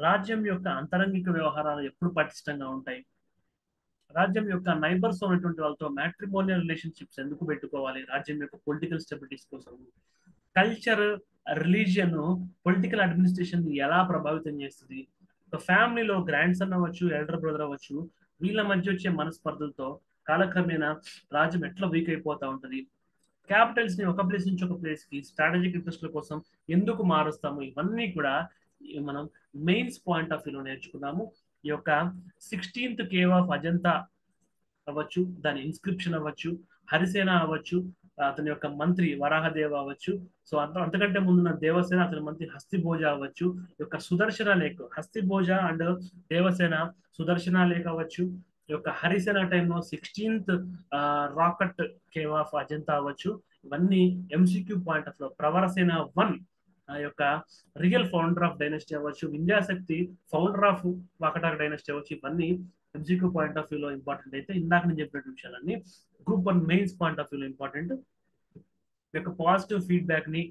రాజ్యం యొక్క అంతరంగిక వ్యవహారాలు ఎప్పుడు పటిష్టంగా ఉంటాయి, రాజ్యం యొక్క నైబర్స్ ఉన్నటువంటి వాళ్ళతో మ్యాట్రిమోనియల్ రిలేషన్షిప్స్ ఎందుకు పెట్టుకోవాలి, రాజ్యం యొక్క పొలిటికల్ స్టెబిలిటీస్ కోసం, కల్చర్, రిలీజియన్ పొలిటికల్ అడ్మినిస్ట్రేషన్ ఎలా ప్రభావితం చేస్తుంది, ఒక ఫ్యామిలీలో గ్రాండ్ సన్ అవ్వచ్చు, ఎల్డర్ బ్రదర్ అవ్వచ్చు, వీళ్ళ మధ్య వచ్చే మనస్పర్ధలతో కాలక్రమేణా రాజ్యం ఎట్లా వీక్ అయిపోతా ఉంటుంది, క్యాపిటల్స్ ని ఒక ప్లేస్ నుంచి ఒక ప్లేస్ కి స్ట్రాటజిక్ ఇంట్రెస్ట్ల కోసం ఎందుకు మారుస్తాము, ఇవన్నీ కూడా మనం మెయిన్స్ పాయింట్ ఆఫ్ వ్యూలో నేర్చుకున్నాము. ఈ యొక్క 16th కేవ్ ఆఫ్ అజంతా అవ్వచ్చు, దాని ఇన్స్క్రిప్షన్ అవ్వచ్చు, హరిసేన అవ్వచ్చు, అతని యొక్క మంత్రి వరాహదేవ అవ్వచ్చు, సో అంతకంటే ముందున్న దేవసేన అతని మంత్రి హస్తిభోజ అవ్వచ్చు, ఈ యొక్క Sudarshana lake, Hastibhoja and Devasena Sudarshana lake అవ్వచ్చు, ఈ యొక్క హరిసేన టైంలో 16th rocket cave of Ajanta అవ్వచ్చు, ఇవన్నీ ఎంసీక్యూ పాయింట్ ఆఫ్ లో. ప్రవరసేన 1 ఆ యొక్క రియల్ ఫౌండర్ ఆఫ్ డైనస్టీ అవ్వచ్చు, వింధ్యాశక్తి ఫౌండర్ ఆఫ్ వాకటాక డైనస్టీ అవ్వచ్చు, ఇవన్నీ ఎంసీక్యూ పాయింట్ ఆఫ్ వ్యూలో ఇంపార్టెంట్ అయితే ఇందాక నేను చెప్పిన విషయాలన్నీ గ్రూప్ 1 మెయిన్స్ పాయింట్ ఆఫ్ వ్యూలో ఇంపార్టెంట్. యొక్క పాజిటివ్ ఫీడ్బ్యాక్ ని,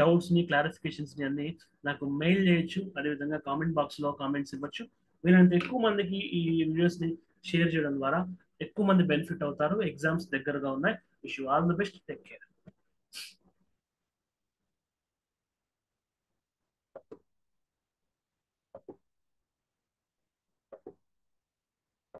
డౌట్స్ ని, క్లారిఫికేషన్స్ ని అన్ని నాకు మెయిల్ చేయొచ్చు. అదేవిధంగా కామెంట్ బాక్స్ లో కామెంట్స్ ఇవ్వచ్చు. వీళ్ళంత ఎక్కువ మందికి ఈ వీడియోస్ ని షేర్ చేయడం ద్వారా ఎక్కువ మంది బెనిఫిట్ అవుతారు. ఎగ్జామ్స్ దగ్గరగా ఉన్నాయి. Wish you all the best. Take care.